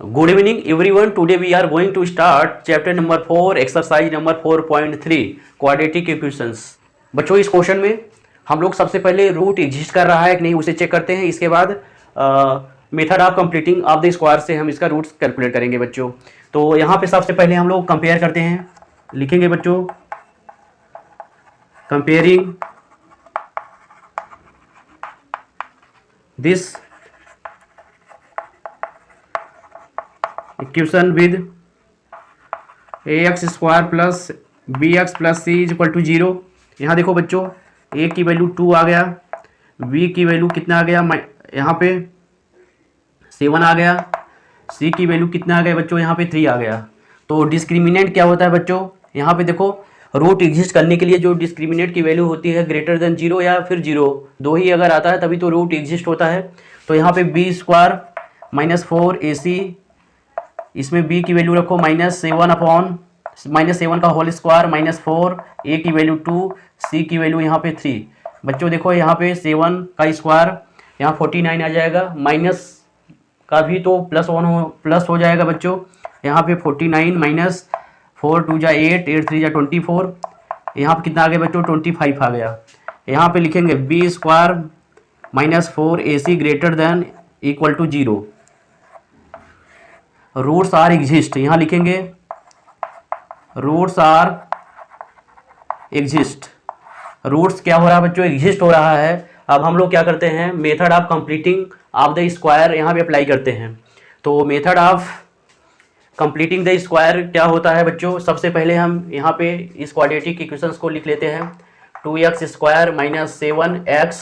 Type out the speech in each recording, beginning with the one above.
Good evening everyone. Today we are going to start chapter number 4 exercise number 4.3 quadratic equations. बच्चों इस question में हम लोग सबसे पहले रूट एग्जिस्ट कर रहा है कि नहीं उसे चेक करते हैं। इसके बाद method of completing of the square से हम इसका रूट्स कैलकुलेट करेंगे बच्चों। तो यहाँ पे सबसे पहले हम लोग कंपेयर करते हैं, लिखेंगे बच्चों comparing this equation with ax square plus bx plus c is equal to 0। यहाँ देखो बच्चों a की वैल्यू 2 आ गया, b की वैल्यू कितना आ गया, यहाँ पे 7 आ गया, c की वैल्यू कितना आ गया बच्चों, यहाँ पे 3 आ गया। तो डिस्क्रिमिनेंट क्या होता है बच्चों, यहाँ पे देखो रूट एग्जिस्ट करने के लिए जो डिस्क्रिमिनेंट की वैल्यू होती है ग्रेटर देन 0 या फिर 0, दो ही अगर आता है तभी तो रूट एग्जिस्ट होता है। तो यहाँ पे b स्क्वायर माइनस 4ac, इसमें b की वैल्यू रखो -7 अपॉन -7 का होल स्क्वायर -4, a की वैल्यू 2, c की वैल्यू यहाँ पे 3। बच्चों देखो यहाँ पे 7 का स्क्वायर यहाँ 49 आ जाएगा, माइनस का भी तो प्लस हो जाएगा बच्चों। यहाँ पे 49 माइनस 4 2 जा 8, 8 3 जा 24, यहाँ पे कितना आ गया बच्चों 25 आ गया। यहाँ पे लिखेंगे b square -4ac greater than equal to 0, roots are exist, यहाँ लिखेंगे रूट्स आर एग्जिस्ट। रूट्स क्या हो रहा है बच्चों, एग्जिस्ट हो रहा है। अब हम लोग क्या करते हैं, method of completing of the square यहाँ पे अप्लाई करते हैं। तो method of completing the square क्या होता है बच्चों, सबसे पहले हम यहाँ पे इस क्वाड्रेटिक इक्वेशंस को लिख लेते हैं। 2x square minus 7x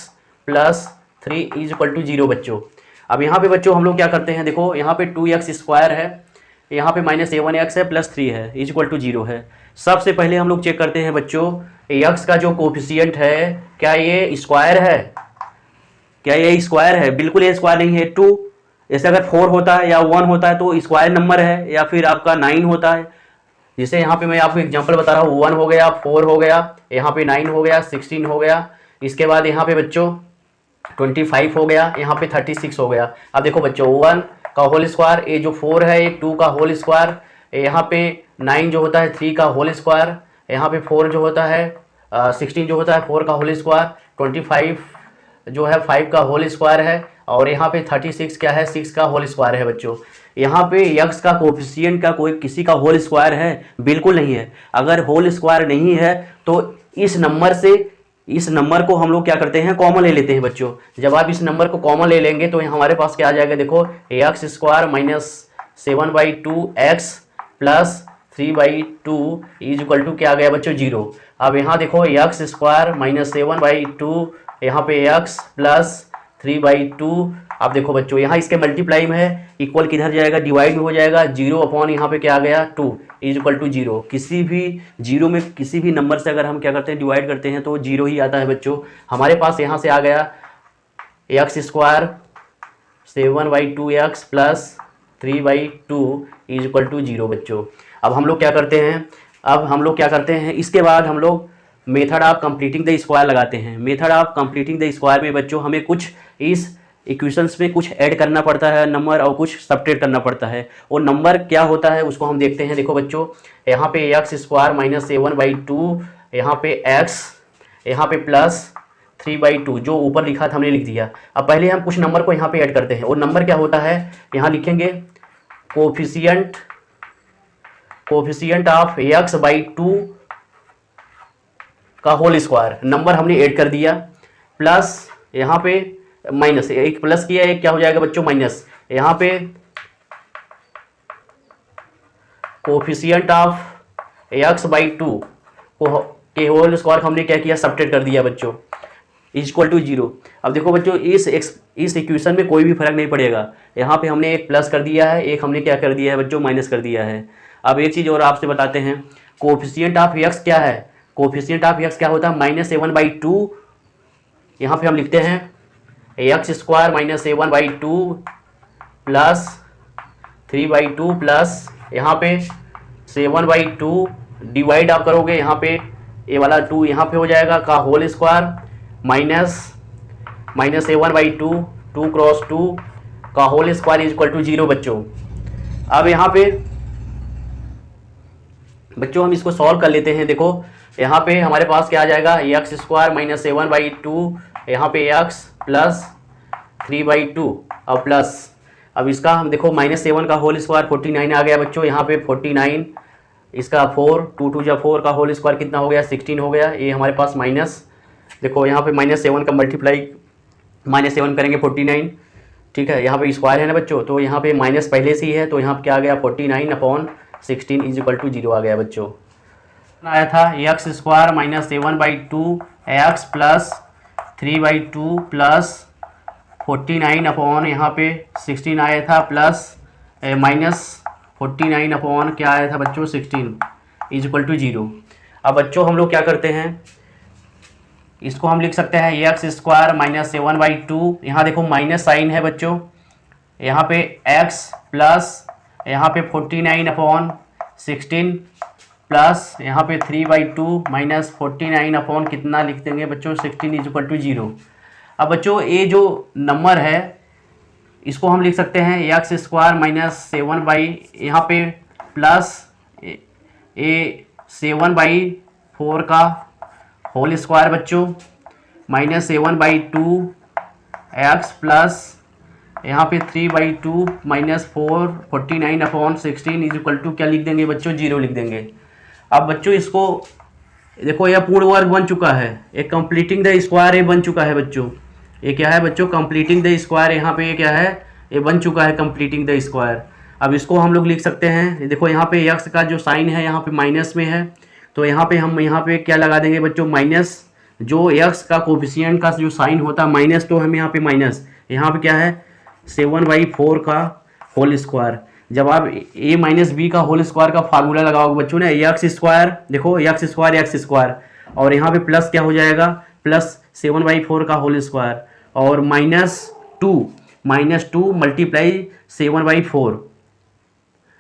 plus 3 is equal to 0 बच्चों। अब यहाँ पे बच्चों हम लोग क्या करते हैं, देखो यहाँ पे 2x स्क्वायर है, यहाँ पे -7x है प्लस 3 है, इज इक्वल टू 0 है। सबसे पहले हम लोग चेक करते हैं बच्चों x का जो कोफिशिएंट है क्या ये स्क्वायर है, क्या ये स्क्वायर है, बिल्कुल ये स्क्वायर नहीं है। 2 जैसे अगर 4 होता है या 1 होता है तो स्क्वायर नंबर है, या फिर आपका 9 होता है। जैसे यहाँ पे मैं आपको एग्जांपल बता रहा हूँ, 1 हो गया, 4 हो गया, यहाँ पे 9 हो गया, 16 हो गया, इसके बाद यहाँ पे बच्चों 25 हो गया, यहाँ पे 36 हो गया। अब देखो बच्चों 1 का होल स्क्वायर, ये जो 4 है ये 2 का होल स्क्वायर, यहाँ पे 9 जो होता है 3 का होल स्क्वायर, यहाँ पे 4 जो होता है 16 जो होता है 4 का होल स्क्वायर, 25 जो है 5 का होल स्क्वायर है, और यहाँ पे 36 क्या है 6 का होल स्क्वायर है बच्चों। यहाँ पे x का कोफिशिएंट का कोई किसी का होल स्क्वायर है, बिल्कुल नहीं है। अगर होल स्क्वायर नहीं है तो इस नंबर को हम लोग क्या करते हैं, कॉमन ले लेते हैं बच्चों। जब आप इस नंबर को कॉमन ले लेंगे तो हमारे पास क्या आ जाएगा, देखो x square minus 7/2x plus 3/2 is equal to क्या आ गया बच्चों 0। अब यहाँ देखो x स्क्वायर माइनस 7/2, यहाँ पे x प्लस 3/2। अब देखो बच्चों यहाँ इसके मल्टीप्लाई में है, इक्वल किधर जाएगा, डिवाइड में हो जाएगा, 0 अपॉन यहाँ पे क्या आ गया 2 इज इक्वल टू 0। किसी भी 0 में किसी भी नंबर से अगर हम क्या करते हैं डिवाइड करते हैं तो 0 ही आता है बच्चों। हमारे पास यहाँ से आ गया x square 7/2x plus 3/2 is equal to 0 बच्चों। अब हम लोग क्या करते हैं, इसके बाद हम लोग method of completing the square लगाते हैं। Method of completing the square में बच्चों हमें कुछ इस इक्वेशंस में कुछ ऐड करना पड़ता है नंबर, और कुछ सब्ट्रैक्ट करना पड़ता है। और नंबर क्या होता है उसको हम देखते हैं। देखो बच्चों यहाँ पे x स्क्वायर माइनस 7/2, यहाँ पे x, यहाँ पे प्लस 3/2 जो ऊपर लिखा था हमने लिख दिया। अब पहले हम कुछ नंबर को यहाँ पे ऐड करते हैं, और नंबर क्या होता है यहाँ लिखेंगे कोफिशिएंट ऑफ x/2 का होल स्क्वायर, नंबर हमने ऐड कर दिया, प्लस यहाँ पे माइनस, एक प्लस किया एक क्या हो जाएगा बच्चों माइनस, यहाँ पे कोफिशिएंट ऑफ x/2 को के होल स्क्वायर हमने क्या किया सब्ट्रैक्ट कर दिया बच्चों, इज इक्वल टू 0। अब देखो बच्चों इस इक्वेशन में कोई भी फर्क नहीं पड़ेगा। यहाँ पे हमने एक प्लस कर दिया है, एक हमने क्या कर दिया है बच्चों माइनस कर दिया है। अब एक चीज़ और आपसे बताते हैं, कोफिशिएंट ऑफ x क्या है, कोफिशिएंट ऑफ x क्या होता है -7/2। यहाँ पे हम लिखते हैं x square minus 7/2 plus 3/2 plus यहाँ पे 7/2 डिवाइड आप करोगे, यहाँ पे ये वाला 2 यहाँ पे हो जाएगा का होल स्क्वायर माइनस 7/2 2 क्रॉस 2 का whole square is equal to 0 बच्चों। अब यहाँ पे बच्चों हम इसको सॉल्व कर लेते हैं। देखो यहाँ पे हमारे पास क्या आ जाएगा, एक्स स्क्वायर माइनस 7/2, यहाँ पे एक्स प्लस 3/2 और प्लस, अब इसका हम देखो -7 का होल स्क्वायर 49 आ गया बच्चों। यहाँ पे 49, इसका 4, 2 2 जा 4 का होल स्क्वायर कितना हो गया, 16 हो गया। ये हमारे पास माइनस, देखो यहाँ पे -7 का मल्टीप्लाई -7 करेंगे 49, ठीक है। यहाँ पे स्क्वायर है ना बच्चों, तो यहाँ पे माइनस पहले से ही है, तो यहाँ पे क्या आ गया 49/16 = 0 आ गया बच्चों। आया था x square minus 7/2 x plus 3/2 plus 49 upon यहाँ पे 16 आया था, प्लस -49 अपॉन क्या आया था बच्चों 16 = 0। अब बच्चों हम लोग क्या करते हैं, इसको हम लिख सकते हैं एक्स स्क्वायर माइनस 7/2, यहाँ देखो माइनस साइन है बच्चों, यहाँ पे एक्स प्लस यहाँ पे 49 अपॉन 16 प्लस यहाँ पे 3/2 माइनस 49 अपॉन कितना लिख देंगे बच्चों 16 = 0। अब बच्चों ये जो नंबर है इसको हम लिख सकते हैं एक्स स्क्वायर माइनस 7 यहाँ पे प्लस 7/4 का होल स्क्वायर बच्चों -7/2 एक्स प्लस यहाँ पे 3/2 माइनस 49 अपॉन 16 = क्या लिख देंगे बच्चों 0 लिख देंगे। अब बच्चों इसको देखो यह पूर्ण वर्ग बन चुका है, एक कंप्लीटिंग द स्क्वायर ये बन चुका है बच्चों। ये क्या है बच्चों, कंप्लीटिंग द स्क्वायर, यहाँ पे ये क्या है, ये बन चुका है कंप्लीटिंग द स्क्वायर। अब इसको हम लोग लिख सकते हैं, देखो यहाँ पे एक्स का जो साइन है यहाँ पे माइनस में है, तो यहाँ पे हम यहाँ पे क्या लगा देंगे बच्चों माइनस, जो एक्स का कोफिशिएंट का जो साइन होता है माइनस, तो हम यहाँ पे माइनस, यहाँ पे क्या है 7/4 का होल स्क्वायर। जब आप a माइनस बी का होल स्क्वायर का फार्मूला लगाओगे बच्चों ने, एक्स स्क्वायर, देखो एक्स स्क्वायर और यहाँ पे प्लस क्या हो जाएगा, प्लस 7/4 का होल स्क्वायर और -2 मल्टीप्लाई 7/4,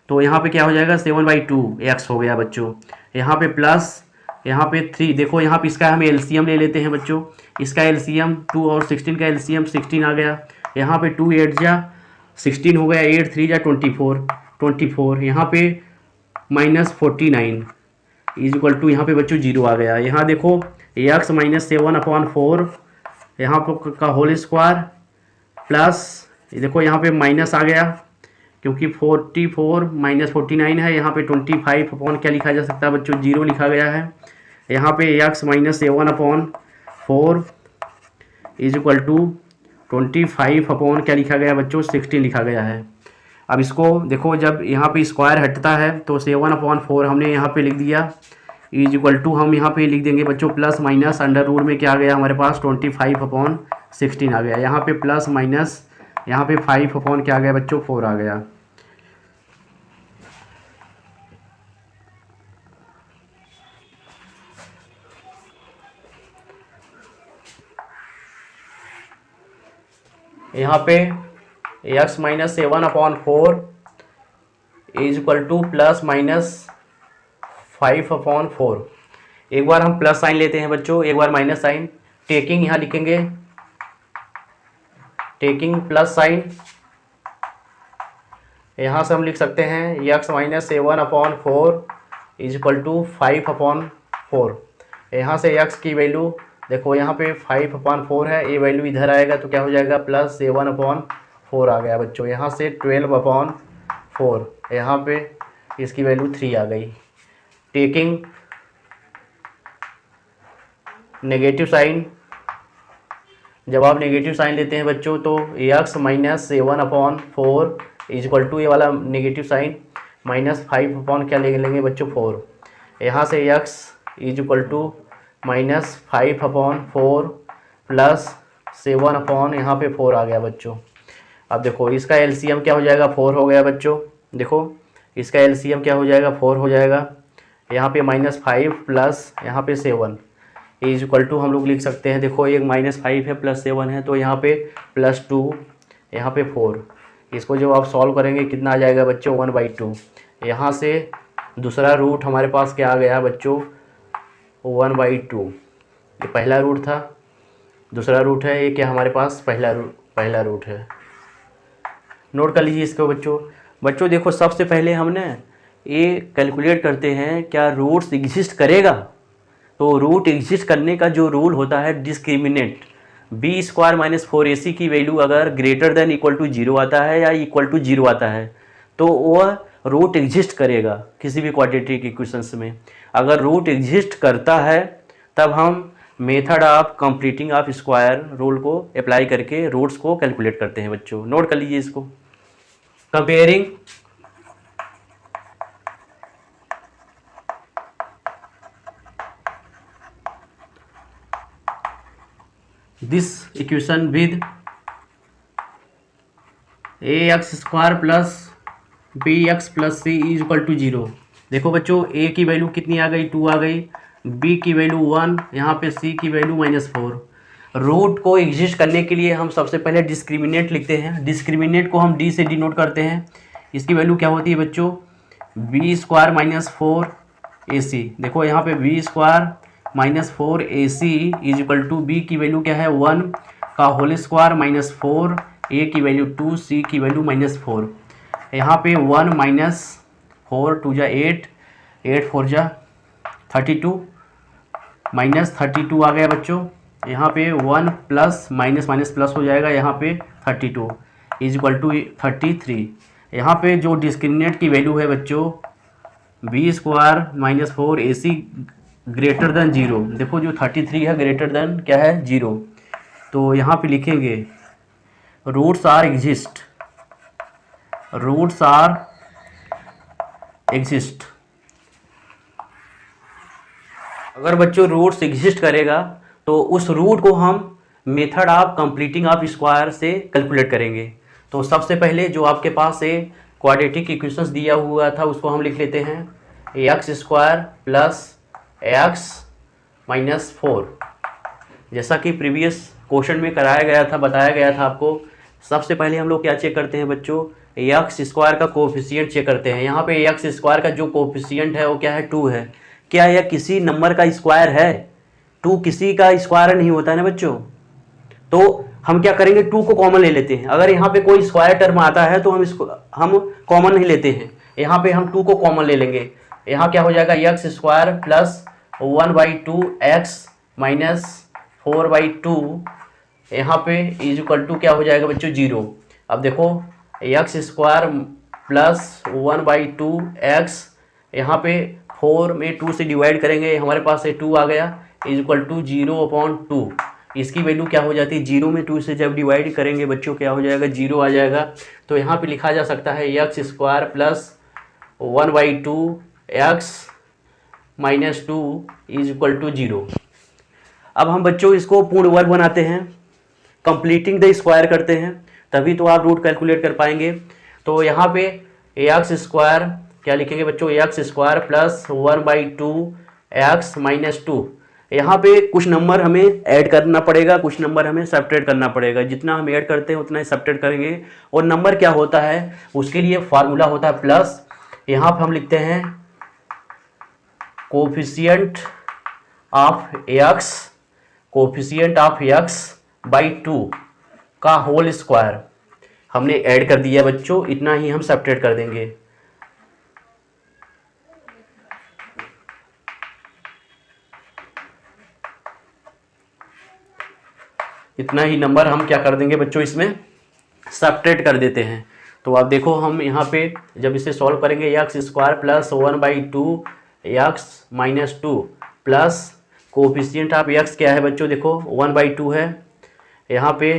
तो यहाँ पे क्या हो जाएगा 7/2 एक्स हो गया बच्चों। यहाँ पे प्लस यहाँ पे 3, देखो यहाँ पे इसका हम एलसीएम ले लेते हैं बच्चों, इसका एलसीएम 2 और 16 का एलसीएम 16 आ गया। यहाँ पे 2 8 जा 16 हो गया, 8 3 जा 24, यहाँ पे -49 = यहाँ पे बच्चों 0 आ गया। यहाँ देखो एक्स -7/4 यहाँ पर का होल स्क्वायर प्लस, देखो यहाँ पे माइनस आ गया क्योंकि 44 -49 है, यहाँ पे 25 अपॉन क्या लिखा जा सकता है बच्चों 0 लिखा गया है। यहाँ पे एक्स -7/4 = 25 अपॉन क्या लिखा गया बच्चों 16 लिखा गया है। अब इसको देखो जब यहाँ पे स्क्वायर हटता है तो 7/4 हमने यहाँ पे लिख दिया = हम यहाँ पे लिख देंगे बच्चों प्लस माइनस अंडर रूट में क्या आ गया हमारे पास 25/16 आ गया। यहाँ पे प्लस माइनस यहाँ पे 5 अपॉन क्या आ गया बच्चों 4 आ गया। यहाँ पे एक्स -7/4 = प्लस माइनस 5/4। एक बार हम प्लस साइन लेते हैं बच्चों, एक बार माइनस साइन, टेकिंग यहाँ लिखेंगे, टेकिंग प्लस साइन, यहाँ से हम लिख सकते हैं एक्स -7/4 = 5/4। यहाँ से एक्स की वैल्यू देखो यहाँ पे 5/4 है, ये वैल्यू इधर आएगा तो क्या हो जाएगा प्लस 7/4 आ गया बच्चों। यहाँ से 12/4, यहाँ पे इसकी वैल्यू 3 आ गई। टेकिंग नेगेटिव साइन, जब आप नेगेटिव साइन लेते हैं बच्चों तो एक्स -7/4 = ये वाला नेगेटिव साइन -5 अपॉन क्या ले लेंगे बच्चों 4। यहाँ से एक्स = -5/4 प्लस 7 अपॉन यहाँ पे 4 आ गया बच्चों। अब देखो इसका एलसीएम क्या हो जाएगा 4 हो गया बच्चों, देखो इसका एलसीएम क्या हो जाएगा 4 हो जाएगा। यहाँ पे -5 प्लस यहाँ पे 7 = हम लोग लिख सकते हैं, देखो एक -5 है प्लस 7 है तो यहाँ पे +2 यहाँ पे 4। इसको जब आप सॉल्व करेंगे कितना आ जाएगा बच्चों 1/2। यहाँ से दूसरा रूट हमारे पास क्या आ गया बच्चों 1/2। ये पहला रूट था, दूसरा रूट है, ये क्या हमारे पास पहला रूट है। नोट कर लीजिए इसको बच्चों, बच्चों देखो सबसे पहले हमने ये कैलकुलेट करते हैं क्या रूट्स एग्जिस्ट करेगा। तो रूट एग्जिस्ट करने का जो रूल होता है discriminant, B square minus 4ac की वैल्यू अगर ग्रेटर देन इक्वल टू 0 आता है या इक्वल टू 0 आता है तो वह रूट एग्जिस्ट करेगा किसी भी क्वाड्रेटिक इक्वेशंस में। अगर रूट एग्जिस्ट करता है तब हम method of completing of square rule को अप्लाई करके रूट्स को कैलकुलेट करते हैं। बच्चों नोट कर लीजिए इसको। Comparing this equation with ax square plus bx plus c is equal to 0। देखो बच्चों a की वैल्यू कितनी आ गई, 2 आ गई, b की वैल्यू 1, यहाँ पे c की वैल्यू -4। रूट को एग्जिस्ट करने के लिए हम सबसे पहले डिस्क्रिमिनेंट लिखते हैं। डिस्क्रिमिनेंट को हम d से डिनोट करते हैं। इसकी वैल्यू क्या होती है बच्चों, b स्क्वायर माइनस 4ac। देखो यहाँ पे b square minus 4ac is equal to b की वैल्यू क्या है 1 का होल स्क्वायर माइनस 4, a की वैल्यू 2, c की वैल्यू -4। यहाँ पे 1 माइनस 4 2 जा 8, 8 4 जा 32, माइनस 32 आ गया बच्चों। यहाँ पे 1 प्लस माइनस माइनस प्लस हो जाएगा, यहाँ पे 32 इज इक्वल टू 33। यहाँ पे जो डिस्क्रिमिनेंट की वैल्यू है बच्चों b square minus 4ac greater than 0। देखो जो 33 है ग्रेटर देन क्या है 0। तो यहाँ पे लिखेंगे roots are exist, roots are exist. अगर बच्चों रूट्स एग्जिस्ट करेगा तो उस रूट को हम method of completing of square से कैलकुलेट करेंगे। तो सबसे पहले जो आपके पास से क्वाड्रेटिक इक्वेशंस दिया हुआ था उसको हम लिख लेते हैं x square plus x minus 4। जैसा कि प्रीवियस क्वेश्चन में कराया गया था, बताया गया था आपको। सबसे पहले हम लोग क्या चेक करते हैं बच्चों, एक्स स्क्वायर का कोफिशिएंट चेक करते हैं। यहाँ पे एक्स स्क्वायर का जो कोफिशिएंट है वो क्या है 2 है। क्या यह किसी नंबर का स्क्वायर है? 2 किसी का स्क्वायर नहीं होता है ना बच्चों। तो हम क्या करेंगे 2 को कॉमन ले लेते हैं। अगर यहाँ पे कोई स्क्वायर टर्म आता है तो हम कॉमन नहीं लेते हैं, यहाँ पे हम 2 को कॉमन ले लेंगे। यहाँ क्या हो जाएगा x square plus 1/2 x minus 4/2, यहाँ पे इज इक्वल टू क्या हो जाएगा बच्चों 0। अब देखो एक्स स्क्वायर प्लस 1/2 एक्स, यहाँ पे 4 में 2 से डिवाइड करेंगे, हमारे पास से 2 आ गया इज इक्वल टू 0/2। इसकी वैल्यू क्या हो जाती है 0 में 2 से जब डिवाइड करेंगे बच्चों क्या हो जाएगा 0 आ जाएगा। तो यहाँ पे लिखा जा सकता है x square plus 1/2 x minus 2 is equal to 0। अब हम बच्चों इसको पूर्ण वर्ग बनाते हैं, कंप्लीटिंग द स्क्वायर करते हैं, तभी तो आप रूट कैलकुलेट कर पाएंगे। तो यहाँ पे एक्स स्क्वायर क्या लिखेंगे बच्चों, x square plus 1/2 x minus 2। यहाँ पे कुछ नंबर हमें ऐड करना पड़ेगा, कुछ नंबर हमें सब्ट्रैक्ट करना पड़ेगा। जितना हम ऐड करते हैं उतना ही सब्ट्रैक्ट करेंगे। और नंबर क्या होता है उसके लिए फार्मूला होता है प्लस। यहाँ पे हम लिखते हैं coefficient of x, coefficient of x by 2 का होल स्क्वायर हमने ऐड कर दिया बच्चों, इतना ही हम सब्ट्रैक्ट कर देंगे। इतना ही नंबर हम क्या कर देंगे बच्चों इसमें सब्ट्रैक्ट कर देते हैं। तो आप देखो हम यहाँ पे जब इसे सॉल्व करेंगे x square plus 1/2 x minus 2 plus coefficient of x क्या है बच्चों, देखो 1/2 है, यहाँ पे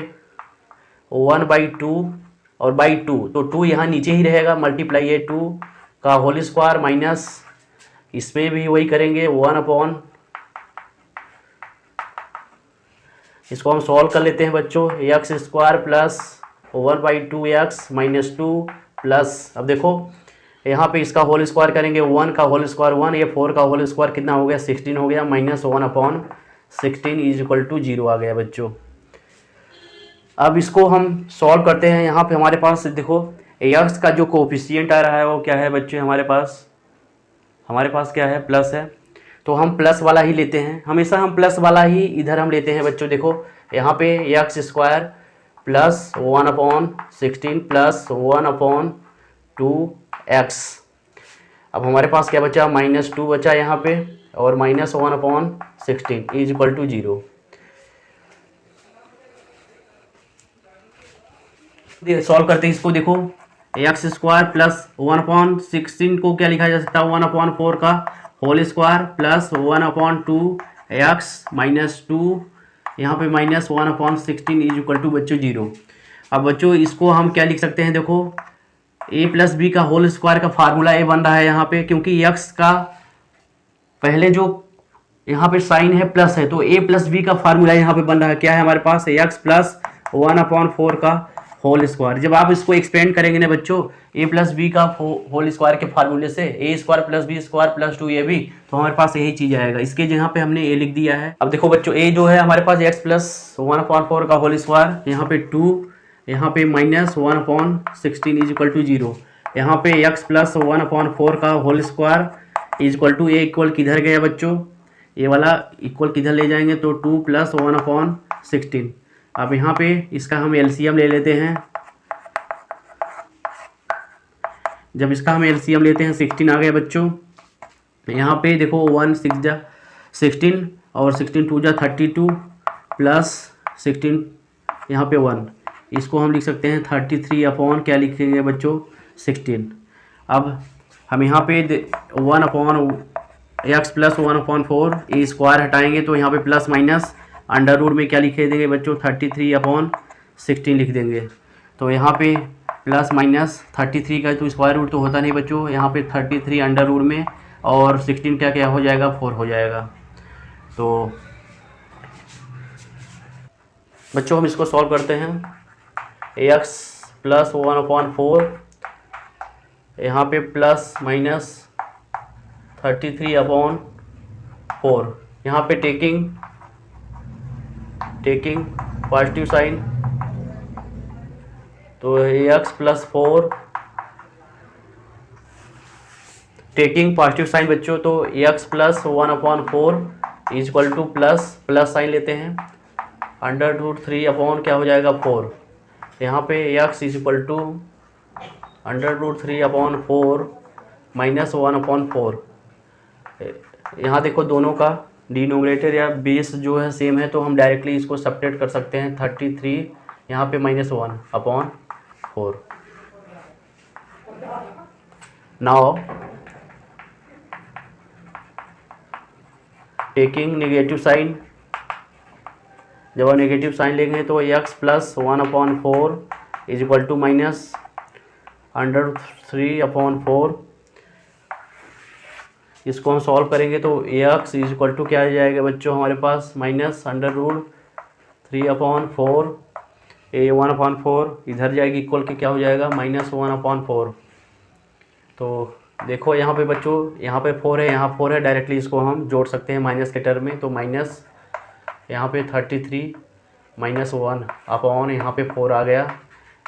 1/2 और बाई 2, तो 2 यहाँ नीचे ही रहेगा, मल्टीप्लाई है 2 का होल स्क्वायर माइनस इसमें भी वही करेंगे 1/, इसको हम सॉल्व कर लेते हैं बच्चों। X square plus 1/2 x minus 2 plus, अब देखो यहाँ पे इसका होल स्क्वायर करेंगे 1 का होल स्क्वायर 1, ये 4 का होल स्क्वायर कितना हो गया 16 हो गया, माइनस 1/16 इज इक्वल टू 0 आ गया बच्चों। अब इसको हम सॉल्व करते हैं। यहाँ पे हमारे पास देखो एक्स का जो कोफिशिएंट आ रहा है वो क्या है बच्चे, हमारे पास क्या है प्लस है, तो हम प्लस वाला ही लेते हैं। हमेशा हम प्लस वाला ही इधर हम लेते हैं बच्चों। देखो यहाँ पे x square plus 1/16 plus 1/2 2x। अब हमारे पास क्या बचा, -2 बचा यहाँ पे, और -1/16 इज इक्वल टू 0। सॉल्व करते हैं इसको। देखो x² प्लस 1/16 को क्या लिखा जा सकता है, 1/4 का होल स्क्वायर प्लस 1/2x -2 यहाँ पे -1/16 इज इक्वल टू बच्चों 0। अब बच्चों इसको हम क्या लिख सकते हैं, देखो a प्लस बी का होल स्क्वायर का फार्मूला a बन रहा है यहाँ पे, क्योंकि x का पहले जो यहाँ पे साइन है प्लस है, तो a प्लस बी का फार्मूला यहाँ पे बन रहा है, क्या है हमारे पास, x प्लस 1/4 का होल स्क्वायर। जब आप इसको एक्सपेंड करेंगे ना बच्चों a प्लस बी का होल स्क्वायर के फार्मूले से, a² plus b² plus 2ab, तो हमारे पास यही चीज़ आएगा। इसके जगह पे हमने a लिख दिया है। अब देखो बच्चों a जो है हमारे पास x प्लस 1/4 का होल स्क्वायर, यहाँ पे 2, यहाँ पे -1/16 इज इक्वल टू 0, यहाँ पे x प्लस 1/4 का whole square is equal to a equal किधर गया बच्चों, ये वाला इक्वल किधर ले जाएंगे, तो 2 प्लस 1/16। अब यहाँ पे इसका हम एलसीएम ले लेते हैं। जब इसका हम एलसीएम लेते हैं 16 आ गया बच्चों। यहाँ पे देखो 1 6 जा 16 और 16 2 जा 32 प्लस 16 यहाँ पे 1, इसको हम लिख सकते हैं 33 अपॉन क्या लिखेंगे बच्चों, 16। अब हम यहाँ पे 1/x प्लस 1/4 ए स्क्वायर हटाएंगे तो यहाँ पे प्लस माइनस अंडर रूट में क्या लिखे देंगे बच्चों, 33/16 लिख देंगे। तो यहाँ पे प्लस माइनस 33 का तो स्क्वायर रूट तो होता नहीं बच्चों, यहाँ पे 33 अंडर रूट में और 16 क्या क्या हो जाएगा, 4 हो जाएगा। तो बच्चों हम इसको सॉल्व करते हैं। x प्लस 1/4 यहाँ पे प्लस माइनस 33/4, यहाँ पे टेकिंग पॉजिटिव साइन, तो x plus 4 taking positive sign बच्चों, तो x plus 1/4 is equal to plus sign लेते हैं, अंडर रूट 3 अपॉन क्या हो जाएगा 4, यहाँ पे x is equal to under root 3/4 minus 1/4। यहाँ देखो दोनों का डिनोमिनेटर या बेस जो है सेम है, तो हम डायरेक्टली इसको सब्ट्रैक्ट कर सकते हैं। 33 यहाँ पे -1/4। नाउ टेकिंग नेगेटिव साइन, जब हम नेगेटिव साइन लेंगे तो x plus 1/4 is equal to minus under 3/4। इसको हम सॉल्व करेंगे तो x इज इक्वल टू क्या आ जाएगा बच्चों हमारे पास, माइनस अंडर रूट 3/4 1/4 इधर जाएगी इक्वल के क्या हो जाएगा, -1/4। तो देखो यहाँ पे बच्चों, यहाँ पे 4 है, यहाँ 4 है, डायरेक्टली इसको हम जोड़ सकते हैं माइनस के टर्म में। तो माइनस यहाँ पे 33 -1 अपॉन यहाँ पे 4 आ गया।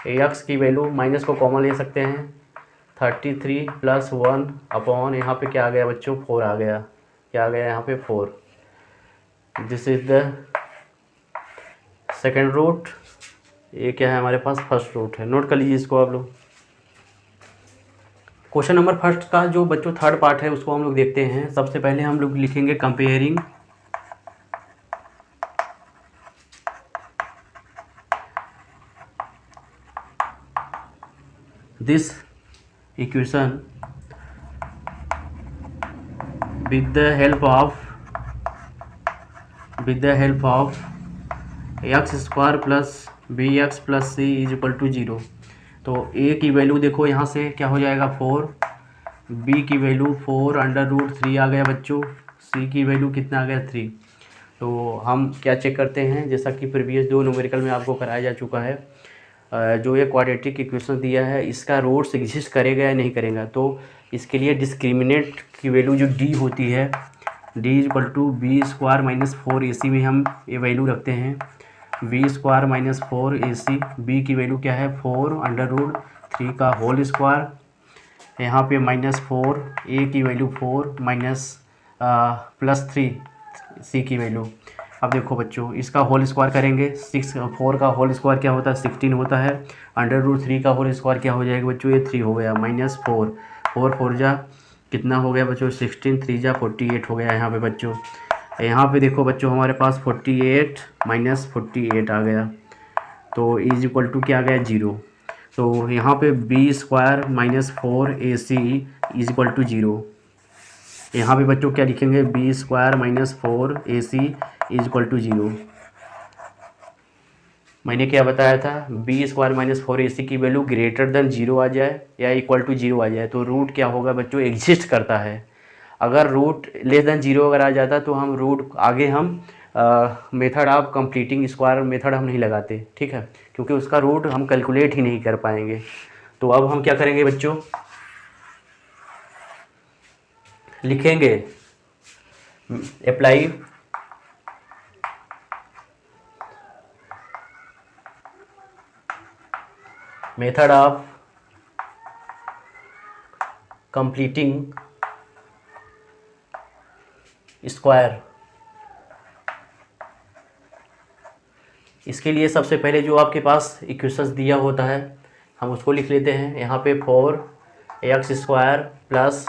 x की वैल्यू माइनस को कॉमन ले सकते हैं, 33 प्लस 1 अपॉन यहाँ पे क्या आ गया बच्चों, 4 आ गया। क्या आ गया यहाँ पे 4। This is the second root, ये क्या है हमारे पास फर्स्ट रूट है। नोट कर लीजिए इसको आप लोग। क्वेश्चन नंबर फर्स्ट का जो बच्चों थर्ड पार्ट है उसको हम लोग देखते हैं। सबसे पहले हम लोग लिखेंगे comparing this equation with the help of x square plus bx plus c is equal to 0। तो a की वैल्यू देखो यहाँ से क्या हो जाएगा 4, b की वैल्यू 4 अंडर रूट 3 आ गया बच्चों, c की वैल्यू कितना आ गया 3। तो हम क्या चेक करते हैं, जैसा कि प्रीवियस 2 न्यूमेरिकल में आपको कराया जा चुका है, जो ये क्वाड्रेटिक इक्वेशन दिया है इसका रूट्स एग्जिस्ट करेगा या नहीं करेगा। तो इसके लिए डिस्क्रिमिनेंट की वैल्यू जो d होती है, d is equal to b square minus 4 a c में हम ये वैल्यू रखते हैं, b square minus 4 a c. B की वैल्यू क्या है 4 अंडर रूट 3 का होल स्क्वायर, यहाँ पे -4, ए की वैल्यू 4 माइनस प्लस 3 सी की वैल्यू। अब देखो बच्चों, इसका होल स्क्वायर करेंगे, 4 का होल स्क्वायर क्या होता है 16 होता है। √3 का होल स्क्वायर क्या हो जाएगा बच्चों, ये 3 हो गया, -4, 4 4 जा कितना हो गया बच्चों 16, 3 जा 48 हो गया यहाँ पे बच्चों। यहाँ पे देखो बच्चों हमारे पास 48 -48 आ गया, तो इज इक्वल टू क्या आ गया 0। तो यहाँ पे b² -4ac is equal to 0। यहाँ पे बच्चों क्या लिखेंगे, b² -4ac is equal to 0। मैंने क्या बताया था, b² -4ac की वैल्यू ग्रेटर देन 0 आ जाए या इक्वल टू 0 आ जाए तो रूट क्या होगा बच्चों, एग्जिस्ट करता है। अगर रूट लेस देन 0 अगर आ जाता तो हम रूट आगे हम method of completing square method हम नहीं लगाते, ठीक है, क्योंकि उसका रूट हम कैलकुलेट ही नहीं कर पाएंगे। तो अब हम क्या करेंगे बच्चों, लिखेंगे apply method of completing square. इसके लिए सबसे पहले जो आपके पास इक्वेशंस दिया होता है हम उसको लिख लेते हैं। यहाँ पे 4x² प्लस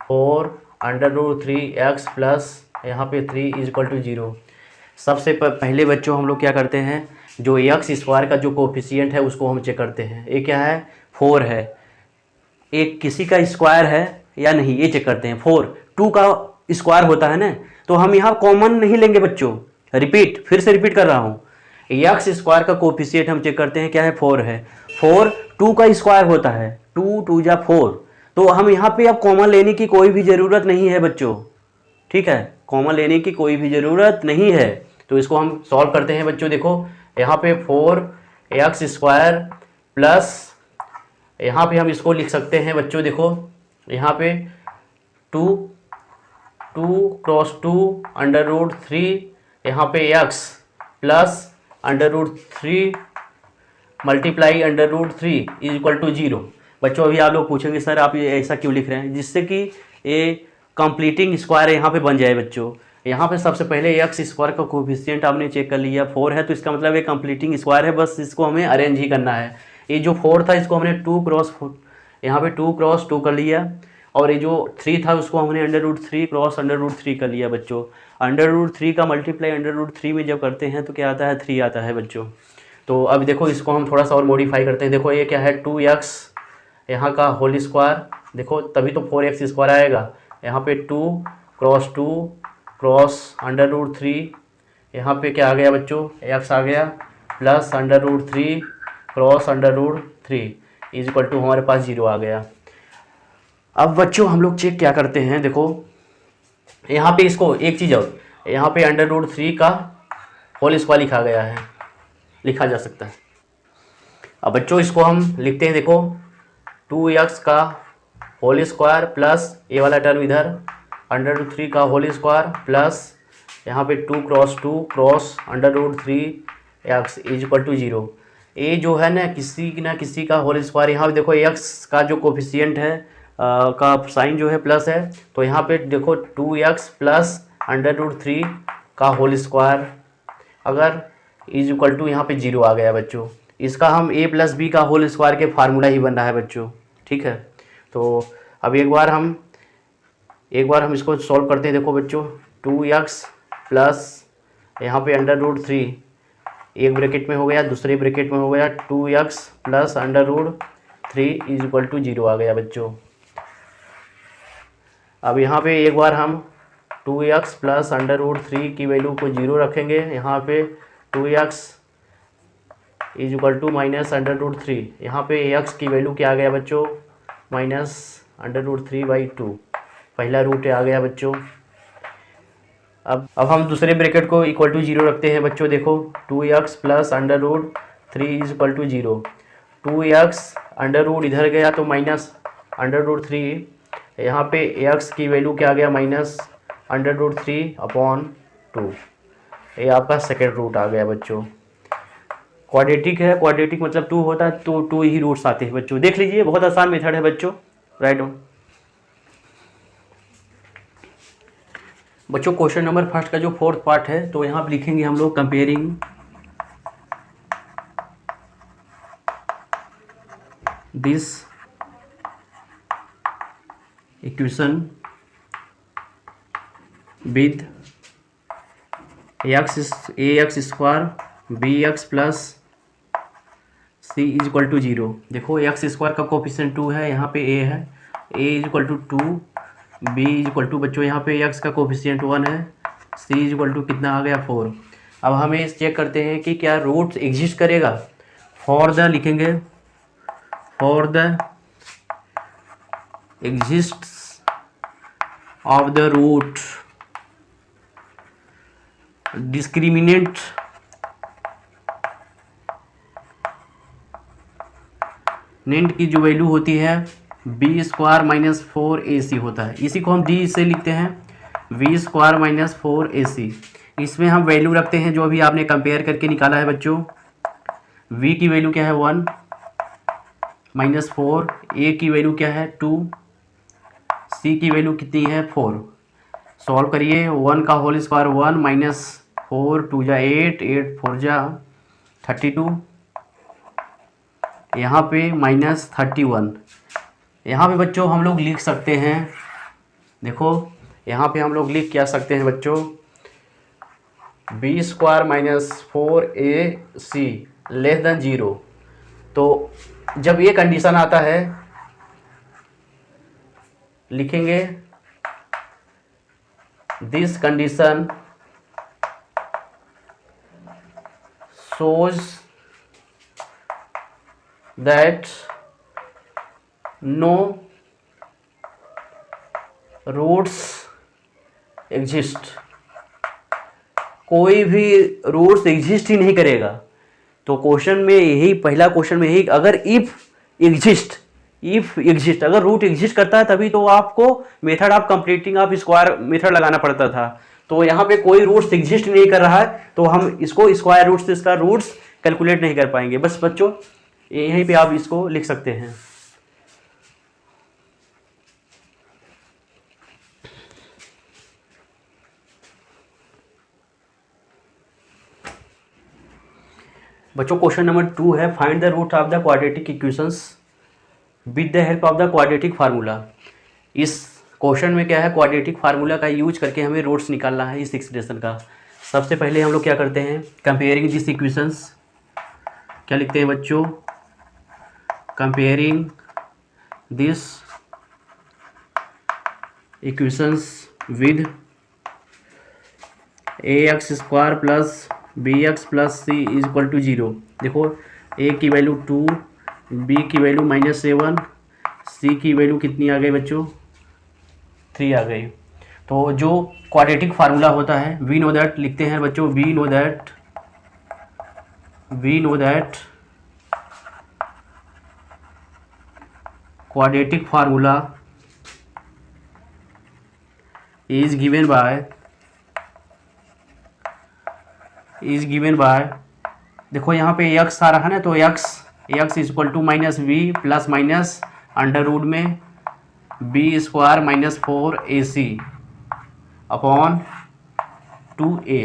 4 √3x प्लस यहाँ पे 3 इज इक्वल टू 0। सबसे पहले बच्चों हम लोग क्या करते हैं, जो x² का जो कोफिशिएंट है उसको हम चेक करते हैं। ये क्या है, 4 है, एक किसी का स्क्वायर है या नहीं ये चेक करते हैं। 4 2 का स्क्वायर होता है ना, तो हम यहाँ कॉमन नहीं लेंगे बच्चों, फिर से रिपीट कर रहा हूँ। x² का कोफिशिएंट हम चेक करते हैं, क्या है 4 है, 4 2 का स्क्वायर होता है, 2 2 जा 4, तो हम यहाँ पे अब कॉमन लेने की कोई भी ज़रूरत नहीं है बच्चों, ठीक है, कॉमन लेने की कोई भी ज़रूरत नहीं है। तो इसको हम सॉल्व करते हैं बच्चों। देखो यहाँ पे 4x² प्लस यहाँ पे हम इसको लिख सकते हैं बच्चों, देखो यहाँ पे 2 क्रॉस 2 √3 यहाँ पे x plus √3 multiply √3 is equal to 0। बच्चों अभी आप लोग पूछेंगे सर आप ये ऐसा क्यों लिख रहे हैं, जिससे कि ये कंप्लीटिंग स्क्वायर यहाँ पे बन जाए बच्चों। यहाँ पे सबसे पहले x² का कोफिशिएंट आपने चेक कर लिया, 4 है तो इसका मतलब ये कंप्लीटिंग स्क्वायर है, बस इसको हमें अरेंज ही करना है। ये जो 4 था इसको हमने 2 क्रॉस 4 यहाँ पे 2 क्रॉस 2 कर लिया, और ये जो 3 था उसको हमने √3 क्रॉस √3 कर लिया बच्चों। √3 का मल्टीप्लाई √3 में जब करते हैं तो क्या आता है 3 आता है बच्चों। तो अब देखो इसको हम थोड़ा सा और मॉडिफाई करते हैं। देखो ये क्या है 2x यहाँ का होल स्क्वायर, देखो तभी तो 4x² आएगा। यहाँ पे 2 क्रॉस 2 क्रॉस √3 यहाँ पे क्या आ गया बच्चों x आ गया, plus √3 cross √3 is equal to हमारे पास 0 आ गया। अब बच्चों हम लोग चेक क्या करते हैं, देखो यहाँ पे इसको एक चीज़ और, यहाँ पे √3 का होल स्क्वायर लिखा गया है, लिखा जा सकता है। अब बच्चों इसको हम लिखते हैं, देखो 2x का होल स्क्वायर प्लस ये वाला टर्म इधर √3 का होल स्क्वायर प्लस यहाँ पे 2 cross 2 cross √3x is equal to 0। ये जो है ना किसी का होल स्क्वायर, यहाँ पे देखो x का जो कोफिशिएंट है का साइन जो है प्लस है, तो यहाँ पे देखो 2x प्लस √3 का होल स्क्वायर अगर इज इक्वल टू यहाँ पे 0 आ गया बच्चों। इसका हम a प्लस बी का होल स्क्वायर के फार्मूला ही बन रहा है बच्चों, ठीक है। तो अब एक बार हम इसको सॉल्व करते हैं। देखो बच्चों 2x प्लस यहाँ पे √3 एक ब्रैकेट में हो गया, दूसरे ब्रैकेट में हो गया 2x plus √3 is equal to 0 आ गया बच्चों। अब यहाँ पे एक बार हम 2x प्लस √3 की वैल्यू को 0 रखेंगे, यहाँ पे 2x is equal to minus √3, यहाँ पे x की वैल्यू क्या आ गया बच्चों -√3/2, पहला रूट आ गया बच्चों। अब हम दूसरे ब्रैकेट को इक्वल टू 0 रखते हैं बच्चों। देखो 2x plus √3 is equal to 0, 2x under इधर गया तो माइनस √3, यहाँ पे x की वैल्यू क्या आ गया -√3/2, ये आपका सेकेंड रूट आ गया बच्चों। क्वाड्रेटिक है, क्वाड्रेटिक मतलब 2 होता है तो 2 ही रूट्स आते हैं बच्चों। देख लीजिए बहुत आसान मेथड है बच्चों, राइट डाउन। बच्चों क्वेश्चन नंबर फर्स्ट का जो फोर्थ पार्ट है, तो यहाँ पे लिखेंगे हम लोग comparing this equation with ax square bx plus c is equal to 0। देखो एक्स स्क्वायर का कोफिशिएंट 2 है, यहाँ पे a है, a is equal to 2, b is equal to बच्चों यहाँ पे x का कोफिशिएंट 1 है, c इज इक्वल टू कितना आ गया 4। अब हमें चेक करते हैं कि क्या रूट्स एग्जिस्ट करेगा। फॉर द लिखेंगे, for the exist of the root discriminant नेंट की जो वैल्यू होती है बी स्क्वायर माइनस 4ac होता है। इसी को हम डी से लिखते हैं वी स्क्वायर माइनस 4ac। इसमें हम वैल्यू रखते हैं जो अभी आपने कंपेयर करके निकाला है बच्चों। v की वैल्यू क्या है 1 माइनस 4, a की वैल्यू क्या है 2, c की वैल्यू कितनी है 4। सॉल्व करिए, 1 का होल स्क्वायर 1 माइनस 4 2 जा 8, 8 4 जा 32, यहाँ पे माइनस 31। यहाँ पे बच्चों हम लोग लिख सकते हैं, देखो यहाँ पे हम लोग लिख क्या सकते हैं बच्चों, b square minus 4ac less than 0। तो जब ये कंडीशन आता है लिखेंगे this condition shows that no roots exist। कोई भी रूट्स एग्जिस्ट ही नहीं करेगा। तो क्वेश्चन में यही, पहला क्वेश्चन में यही, अगर इफ एग्जिस्ट अगर रूट एग्जिस्ट करता है तभी तो आपको method of completing of square method लगाना पड़ता था। तो यहाँ पे कोई रूट्स एग्जिस्ट नहीं कर रहा है तो हम इसको स्क्वायर रूट से इसका रूट्स कैलकुलेट नहीं कर पाएंगे। बस बच्चों यहीं पे आप इसको लिख सकते हैं। बच्चों क्वेश्चन नंबर 2 है, find the root of the quadratic equations with the help of the quadratic formula. इस क्वेश्चन में क्या है, क्वाड्रेटिक फार्मूला का यूज करके हमें रूट्स निकालना है इस एक्सप्रेशन का। सबसे पहले हम लोग क्या करते हैं, कंपेयरिंग दिस इक्वेशंस, क्या लिखते हैं बच्चों, comparing this equations with ax square plus bx plus c is equal to 0। देखो a की वैल्यू 2, b की वैल्यू -7, c की वैल्यू कितनी आ गई बच्चों 3 आ गई। तो जो क्वाड्रेटिक फार्मूला होता है वी नो दैट, लिखते हैं बच्चों we know that quadratic formula is given by देखो यहाँ पे x आ रहा है ना, तो x is equal to minus b plus minus under root में b square minus 4ac upon 2a।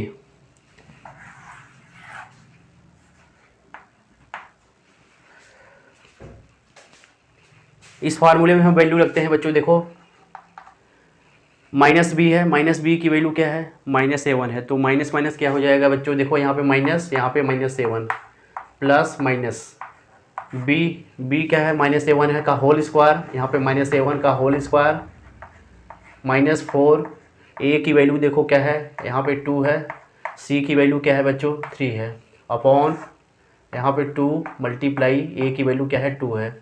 इस फार्मूले में हम वैल्यू रखते हैं बच्चों, देखो माइनस बी है, माइनस बी की वैल्यू क्या है -7 है, तो माइनस माइनस क्या हो जाएगा बच्चों, देखो यहाँ पे माइनस, यहाँ पे -7 प्लस माइनस बी क्या है -7 है का होल स्क्वायर, यहाँ पे -7 का होल स्क्वायर -4, ए की वैल्यू देखो क्या है यहाँ पे 2 है, सी की वैल्यू क्या है बच्चों 3 है, अपॉन यहाँ पे 2 मल्टीप्लाई ए की वैल्यू क्या है 2 है।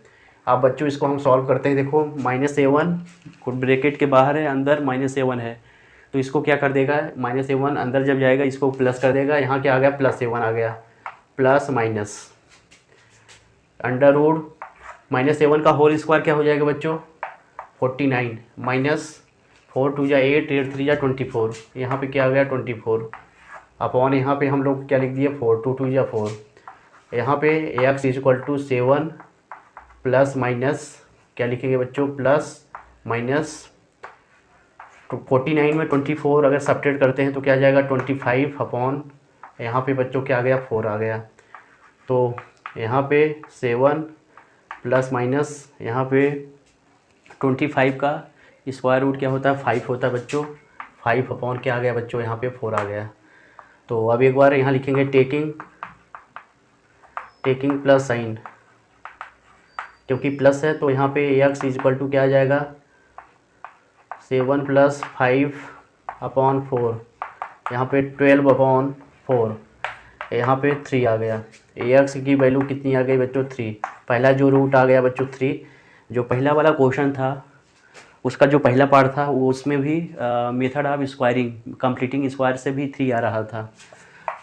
अब बच्चों इसको हम सॉल्व करते हैं, देखो -7 ब्रैकेट के बाहर है, अंदर -7 है, तो इसको क्या कर देगा, -7 अंदर जब जाएगा इसको प्लस कर देगा, यहाँ क्या आ गया +7 आ गया, प्लस माइनस अंडर रूट -7 का होल स्क्वायर क्या हो जाएगा बच्चों 49 माइनस 4 2 जा 8, 8 3 जा 24, यहाँ पे क्या आ गया 24 अपॉन यहाँ पे हम लोग क्या लिख दिए 4 2 2 जा 4, यहाँ पे x is equal to 7 plus minus क्या लिखेंगे बच्चों प्लस माइनस तो 49 में 24 अगर सब्ट्रैक्ट करते हैं तो क्या आ जाएगा 25 अपॉन, यहाँ पे बच्चों क्या आ गया 4 आ गया। तो यहाँ पे 7 प्लस माइनस यहाँ पे 25 का स्क्वायर रूट क्या होता है 5 होता है बच्चों। 5 अपॉन क्या आ गया बच्चों यहाँ पे 4 आ गया। तो अब एक बार यहाँ लिखेंगे टेकिंग प्लस साइन, क्योंकि प्लस है तो यहाँ पे x इक्वल टू क्या आ जाएगा 7 प्लस 5 अपॉन 4, यहाँ पे 12 अपॉन 4, यहाँ पे 3 आ गया। x की वैल्यू कितनी आ गई बच्चों 3। पहला जो रूट आ गया बच्चों 3, जो पहला वाला क्वेश्चन था उसका जो पहला पार्ट था वो उसमें भी method of squaring completing square से भी 3 आ रहा था।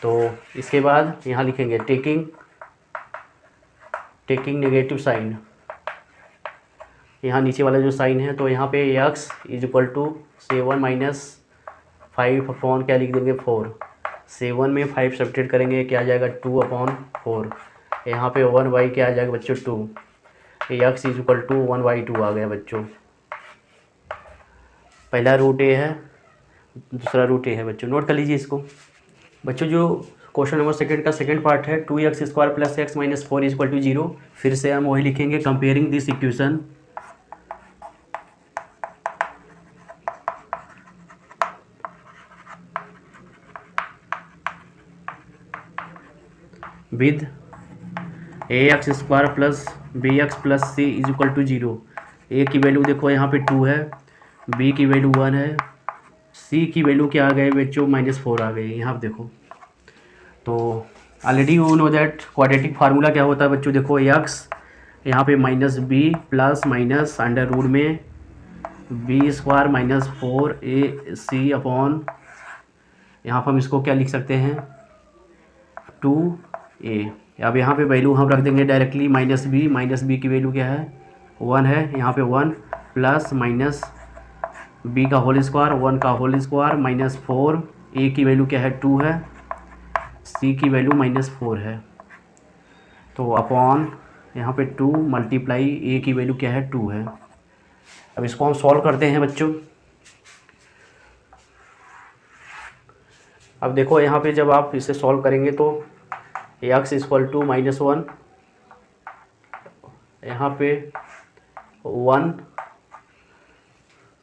तो इसके बाद यहाँ लिखेंगे टेकिंग नेगेटिव साइन, यहाँ नीचे वाला जो साइन है तो यहाँ पे x is equal to 7 minus 5 upon क्या लिख देंगे 4। 7 में 5 सब्ट्रैक्ट करेंगे क्या आ जाएगा 2 अपॉन 4, यहाँ पे 1/, क्या आ जाएगा बच्चों 2। x इज इक्वल टू 1/2 आ गया बच्चों। पहला रूट ए है, दूसरा रूट ए है बच्चों, नोट कर लीजिए इसको। बच्चों जो क्वेश्चन नंबर सेकंड का सेकंड पार्ट है 2x square plus x minus 4 is equal to 0, फिर से हम वही लिखेंगे comparing this equation with ax square plus bx plus c is equal to 0। a की वैल्यू देखो यहाँ पे 2 है, b की वैल्यू 1 है, c की वैल्यू क्या आ गए बच्चों -4 आ गई यहाँ पे देखो। तो already you know that quadratic formula क्या होता है बच्चों, देखो x यहाँ पे -b plus minus under root में b square minus 4ac upon, यहाँ पर हम इसको क्या लिख सकते हैं 2a। अब यहाँ पे वैल्यू हम रख देंगे डायरेक्टली -b की वैल्यू क्या है 1 है, यहाँ पे 1 प्लस माइनस b का होल स्क्वायर 1 का होल स्क्वायर -4, a की वैल्यू क्या है 2 है, c की वैल्यू -4 है। तो अपॉन यहाँ पे 2 मल्टीप्लाई a की वैल्यू क्या है 2 है। अब इसको हम सॉल्व करते हैं बच्चों। अब देखो यहाँ पे जब आप इसे सॉल्व करेंगे तो x इक्वल टू -1, यहाँ पे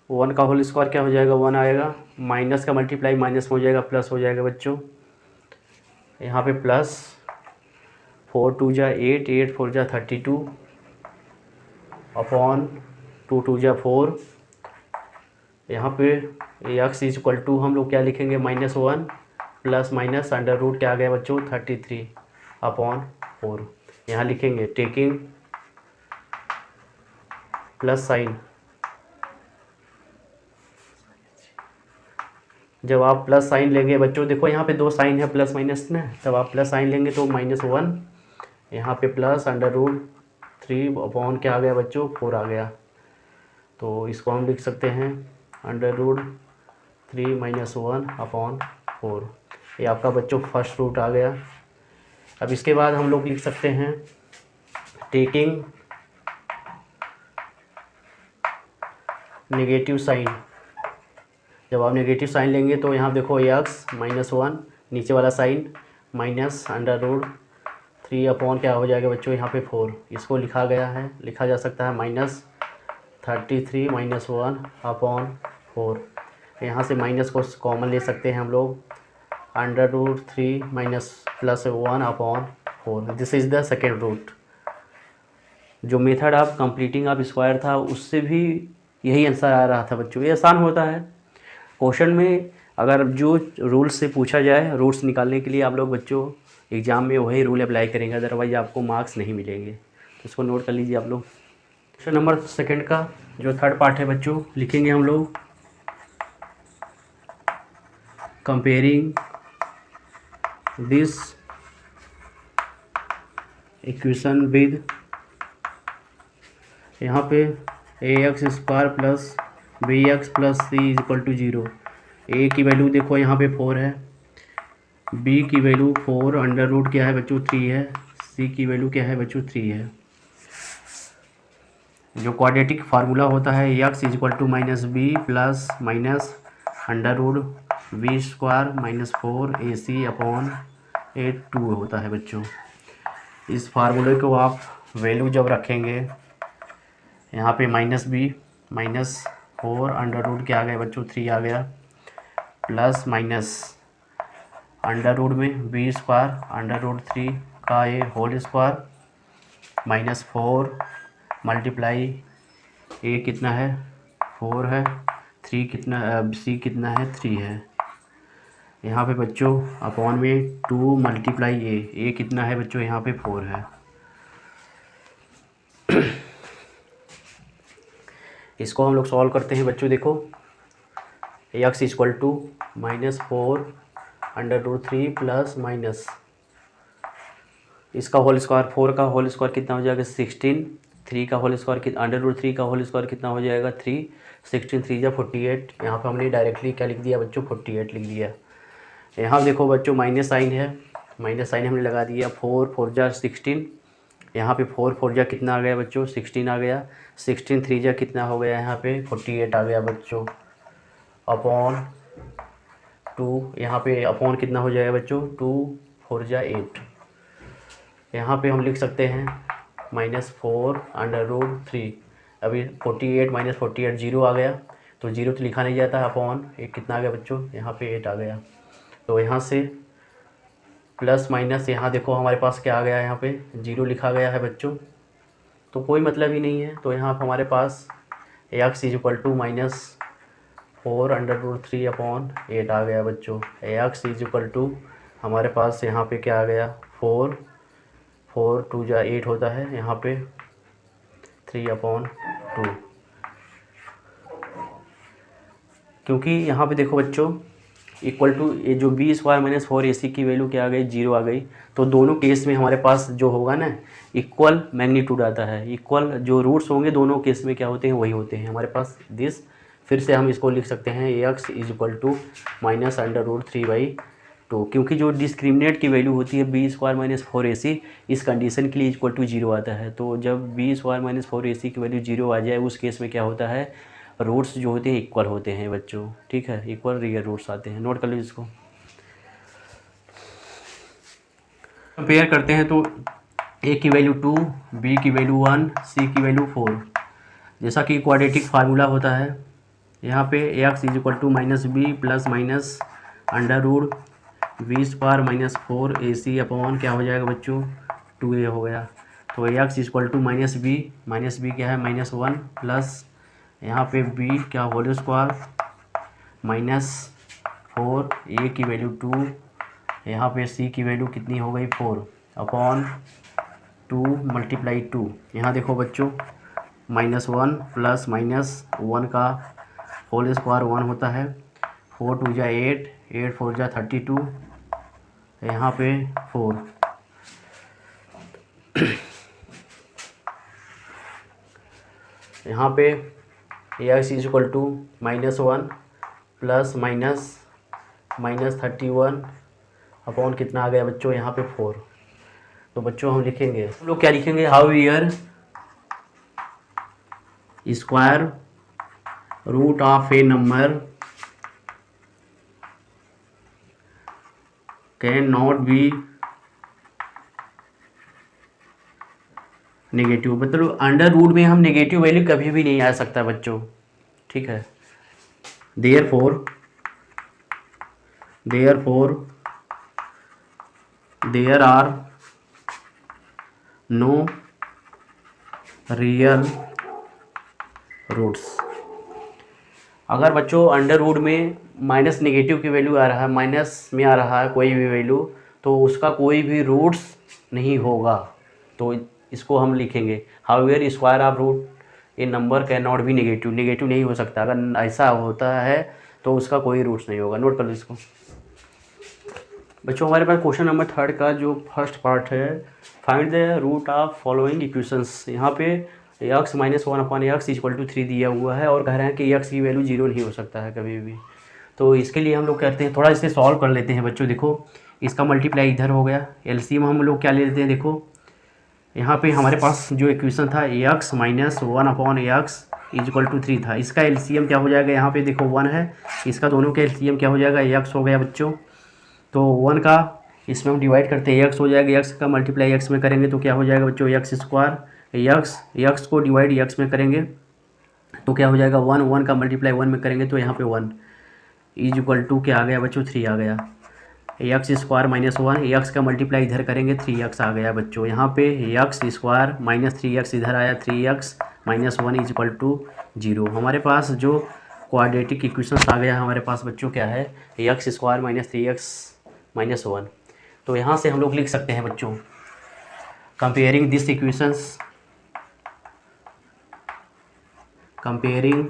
1 का होल स्क्वायर क्या हो जाएगा 1 आएगा, माइनस का मल्टीप्लाई माइनस हो जाएगा प्लस हो जाएगा बच्चों, यहाँ पे प्लस 4 2 जा 8, 8 4 जा 32 अपॉन 2 2 जा 4, यहाँ पे x इक्वल टू हम लोग क्या लिखेंगे -1 प्लस माइनस अंडर रूट क्या आ गया बच्चों 33 अपॉन 4। यहाँ लिखेंगे टेकिंग प्लस साइन, जब आप प्लस साइन लेंगे बच्चों देखो यहाँ पे 2 साइन है प्लस माइनस ना, तब आप प्लस साइन लेंगे तो -1, यहाँ पे प्लस अंडर रूट 3 अपॉन क्या आ गया बच्चों 4 आ गया। तो इसको हम लिख सकते हैं अंडर रूट 3 -1 अपॉन 4, ये आपका बच्चों फर्स्ट रूट आ गया। अब इसके बाद हम लोग लिख सकते हैं टेकिंग नेगेटिव साइन, जब आप नेगेटिव साइन लेंगे तो यहाँ देखो x -1 नीचे वाला sign minus under root 3 upon क्या हो जाएगा बच्चों यहाँ पे 4, इसको लिखा जा सकता है -33 -1 अपॉन 4। यहाँ से माइनस को कॉमन ले सकते हैं हम लोग, under root 3 minus plus 1 upon 4, this is the second root. जो method of completing of square था उससे भी यही आंसर आ रहा था बच्चों। ये आसान होता है क्वेश्चन में, अगर जो रूल्स से पूछा जाए रूट्स निकालने के लिए आप लोग बच्चों एग्ज़ाम में वही रूल अप्लाई करेंगे, अदरवाइज आपको मार्क्स नहीं मिलेंगे। तो इसको नोट कर लीजिए आप लोग। क्वेश्चन नंबर सेकंड का जो थर्ड पार्ट है बच्चों लिखेंगे हम लोग कंपेयरिंग दिस इक्वेशन विद, यहाँ पे ax square plus bx plus c is equal to 0। a की वैल्यू देखो यहाँ पे 4 है, b की वैल्यू 4 अंडर रूट क्या है बच्चों 3 है, c की वैल्यू क्या है बच्चों 3 है। जो क्वाड्रेटिक फार्मूला होता है x is equal to minus b plus minus under root b square minus 4ac upon 8 होता है बच्चों। इस फार्मूले को आप वैल्यू जब रखेंगे यहाँ पे minus b minus 4 under root क्या आ गया बच्चों 3 आ गया प्लस माइनस अंडर रूट में बी स्क्वायर अंडर रूट 3 का ये whole square minus 4 multiply a कितना है 4 है 3 कितना सी कितना है 3 है यहाँ पे बच्चों अपॉन में 2 मल्टीप्लाई ए कितना है बच्चों यहाँ पे 4 है। इसको हम लोग सॉल्व करते हैं बच्चों। देखो x equal to minus 4 under root 3 plus minus इसका होल स्क्वायर 4 का होल स्क्वायर कितना हो जाएगा 16 3 का होल स्क्वायर अंडर रूट 3 का होल स्क्वायर कितना हो जाएगा 3 16 3 या 48। यहाँ पे हमने डायरेक्टली क्या लिख दिया बच्चों 48 लिख दिया। यहाँ देखो बच्चों माइनस साइन है माइनस साइन हमने लगा दिया 4 4 जा 16 यहाँ पे 4 4 जा कितना आ गया बच्चों 16 आ गया 16 3 जा कितना हो गया यहाँ पे 48 आ गया बच्चों अपॉन 2 यहाँ पे अपॉन कितना हो जाएगा बच्चों 2 4 जा 8। यहाँ पे हम लिख सकते हैं माइनस 4 अंडर रूट 3 अभी 48 माइनस 48 जीरो आ गया तो जीरो तो लिखा नहीं जाता अपॉन एक कितना आ गया बच्चों यहाँ पे 8 आ गया। तो यहाँ से प्लस माइनस यहाँ देखो हमारे पास क्या आ गया यहाँ पे जीरो लिखा गया है बच्चों तो कोई मतलब ही नहीं है। तो यहाँ पर हमारे पास x is equal to minus 4 under root 3 upon 8 आ गया बच्चों। एक्स इज इक्वल टू हमारे पास यहाँ पे क्या आ गया 4 4 2 जा 8 होता है यहाँ पे 3 अपॉन 2 क्योंकि यहाँ पे देखो बच्चों इक्वल टू ये जो बी स्क्वायर माइनस 4ac की वैल्यू क्या आ गई 0 आ गई। तो दोनों केस में हमारे पास जो होगा ना इक्वल मैग्नीट्यूड आता है इक्वल जो रूट्स होंगे दोनों केस में क्या होते हैं वही होते हैं हमारे पास दिस। फिर से हम इसको लिख सकते हैं x is equal to minus under root 3/2 क्योंकि जो डिस्क्रिमिनेट की वैल्यू होती है बी स्क्वायर माइनस 4ac इस कंडीशन के लिए इक्वल टू 0 आता है। तो जब बी स्क्वायर माइनस 4ac की वैल्यू 0 आ जाए उस केस में क्या होता है रूट्स जो होते हैं इक्वल होते हैं बच्चों। ठीक है इक्वल रियल रूट्स आते हैं। नोट कर लो इसको। कंपेयर करते हैं तो ए की वैल्यू 2 बी की वैल्यू 1 सी की वैल्यू 4 जैसा कि क्वाड्रेटिक फार्मूला होता है यहाँ पे x is equal to minus b plus minus under root b square minus 4ac upon क्या हो जाएगा बच्चों 2a हो गया। तो x is equal to minus b क्या है -1 प्लस यहाँ पे b क्या होल स्क्वायर -4 a की वैल्यू 2 यहाँ पे c की वैल्यू कितनी हो गई 4 अपॉन 2 मल्टीप्लाई 2 यहाँ देखो बच्चों -1 प्लस -1 का होल स्क्वायर 1 होता है 4 2 जा 8 8 4 जा 32 यहाँ पे 4 यहाँ पे x is equal to -1 plus minus 31 upon कितना आ गया बच्चों यहाँ पे 4। तो बच्चों हम लिखेंगे हम लोग क्या लिखेंगे however square root of a number can not be negative मतलब अंडर रूट में हम नेगेटिव वैल्यू कभी भी नहीं आ सकता बच्चों। ठीक है therefore there are no real roots. अगर बच्चों अंडर रूट में माइनस नेगेटिव की वैल्यू आ रहा है माइनस में आ रहा है कोई भी वैल्यू तो उसका कोई भी रूट्स नहीं होगा। तो इसको हम लिखेंगे however square of root a number can not be negative नहीं हो सकता। अगर ऐसा होता है तो उसका कोई रूट्स नहीं होगा। नोट कर लो इसको। बच्चों हमारे पास क्वेश्चन नंबर 3 का जो फर्स्ट पार्ट है find the root of following equations. यहाँ पे x -1 upon x equal to 3 दिया हुआ है और कह रहे हैं कि x की वैल्यू 0 नहीं हो सकता है कभी भी। तो इसके लिए हम लोग करते हैं थोड़ा इसे सॉल्व कर लेते हैं बच्चों। देखो इसका मल्टीप्लाई इधर हो गया एलसीएम हम लोग क्या ले लेते हैं देखो यहाँ पे हमारे पास जो इक्वेशन था x minus 1/x equal to 3 था, इसका एलसीएम क्या हो जाएगा, यहाँ पे देखो 1 है, इसका दोनों का एलसीएम क्या हो जाएगा, एक्स हो गया बच्चों। तो 1 का इसमें हम डिवाइड करते हैं एक्स हो जाएगा, एक्स का मल्टीप्लाई एक्स में करेंगे तो क्या हो जाएगा बच्चों, एक्स स्क्वायर, एक्स को डिवाइड एक्स में करेंगे तो क्या हो जाएगा 1 का मल्टीप्लाई 1 में करेंगे तो यहाँ पे 1 इजक्वल टू क्या आ गया बच्चों, 3 आ गया। एक्स स्क्वायर माइनस 1, एक्स का मल्टीप्लाई इधर करेंगे 3x आ गया बच्चों। यहाँ पे एक्स स्क्वायर माइनस 3x इधर आया, 3x माइनस 1 इजक्वल टू 0। हमारे पास जो क्वाड्रेटिक इक्वेशंस आ गया हमारे पास बच्चों क्या है, x square minus 3x minus 1। तो यहाँ से हम लोग लिख सकते हैं बच्चों, comparing this equations, comparing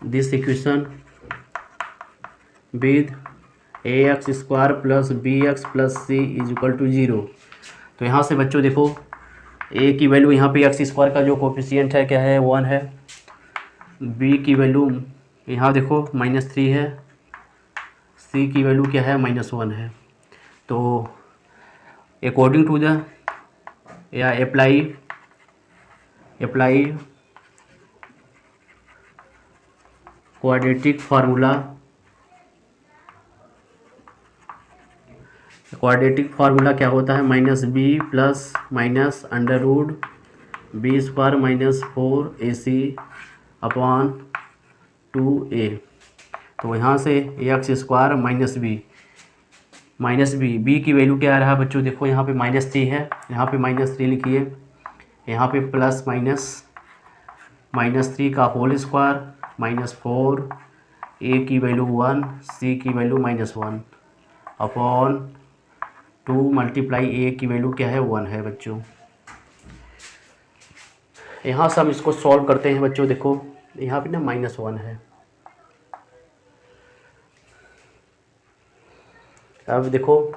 this equation with ax square plus bx plus c is equal to 0। तो यहाँ से बच्चों देखो a की वैल्यू यहाँ पे एक्स स्क्वायर का जो कोफिशिएंट है क्या है, 1 है। b की वैल्यू यहाँ देखो -3 है, c की वैल्यू क्या है, -1 है। तो अकॉर्डिंग टू द या अप्लाई क्वाड्रेटिक फार्मूला क्या होता है, -b plus minus under root b square minus 4ac upon 2a। तो यहाँ से एक्स स्क्वायर माइनस बी की वैल्यू क्या आ रहा है बच्चों, देखो यहाँ पे -3 है, यहाँ पे -3 लिखिए, यहाँ पे प्लस -3 का होल स्क्वायर -4, a की वैल्यू 1, c की वैल्यू -1 अपॉन 2 मल्टीप्लाई a की वैल्यू क्या है, 1 है बच्चों। यहाँ से हम इसको सॉल्व करते हैं बच्चों, देखो यहाँ पे ना -1 है। अब देखो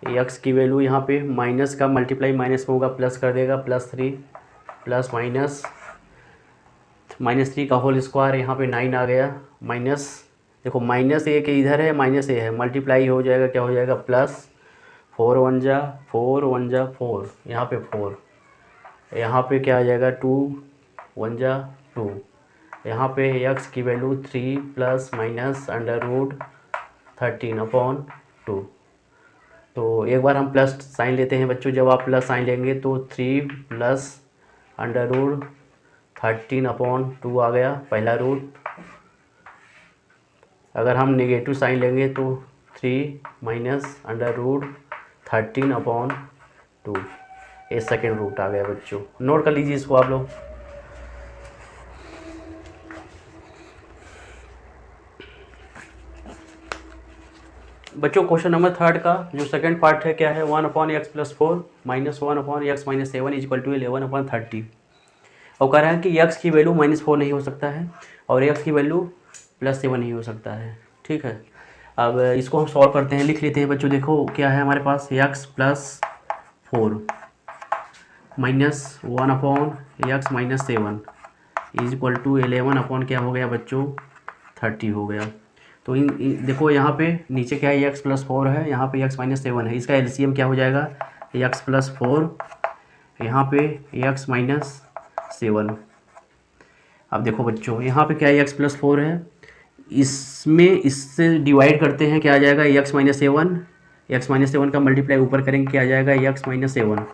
x की वैल्यू यहाँ पे माइनस का मल्टीप्लाई माइनस में होगा, प्लस कर देगा, +3 प्लस -3 का होल स्क्वायर, यहाँ पे 9 आ गया, माइनस देखो -a के इधर है, -a है, मल्टीप्लाई हो जाएगा, क्या हो जाएगा, प्लस 4 1 जा 4, यहाँ पे 4, यहाँ पे क्या आ जाएगा 2 1 जा 2, यहाँ पे x की value 3 plus minus under root 13 upon 2। तो एक बार हम प्लस साइन लेते हैं बच्चों, जब आप प्लस साइन लेंगे तो 3 प्लस अंडर रूट 13 अपॉन 2 आ गया पहला रूट। अगर हम नेगेटिव साइन लेंगे तो 3 माइनस अंडर रूट 13 अपॉन 2, ये सेकेंड रूट आ गया बच्चों। नोट कर लीजिए इसको आप लोग। बच्चों क्वेश्चन नंबर 3 का जो सेकंड पार्ट है क्या है, 1/x + 4 - 1/x - 7 = 11/30। और कह रहा है कि x की वैल्यू -4 नहीं हो सकता है और x की वैल्यू +7 नहीं हो सकता है, ठीक है। अब इसको हम सॉल्व करते हैं, लिख लेते हैं बच्चों। देखो क्या है हमारे पास, x + 4 - 1/x - 7 = 11 अपॉन क्या हो गया बच्चों, 30 हो गया। तो देखो यहाँ पे नीचे क्या है, x + 4 है, यहाँ पे x - 7 है, इसका एलसीएम क्या हो जाएगा, x + 4 यहाँ पे x - 7। अब देखो बच्चों यहाँ पे क्या है, x + 4 है, इसमें इससे डिवाइड करते हैं, क्या आ जाएगा, x - 7 का मल्टीप्लाई ऊपर करेंगे, क्या आ जाएगा, x - 7।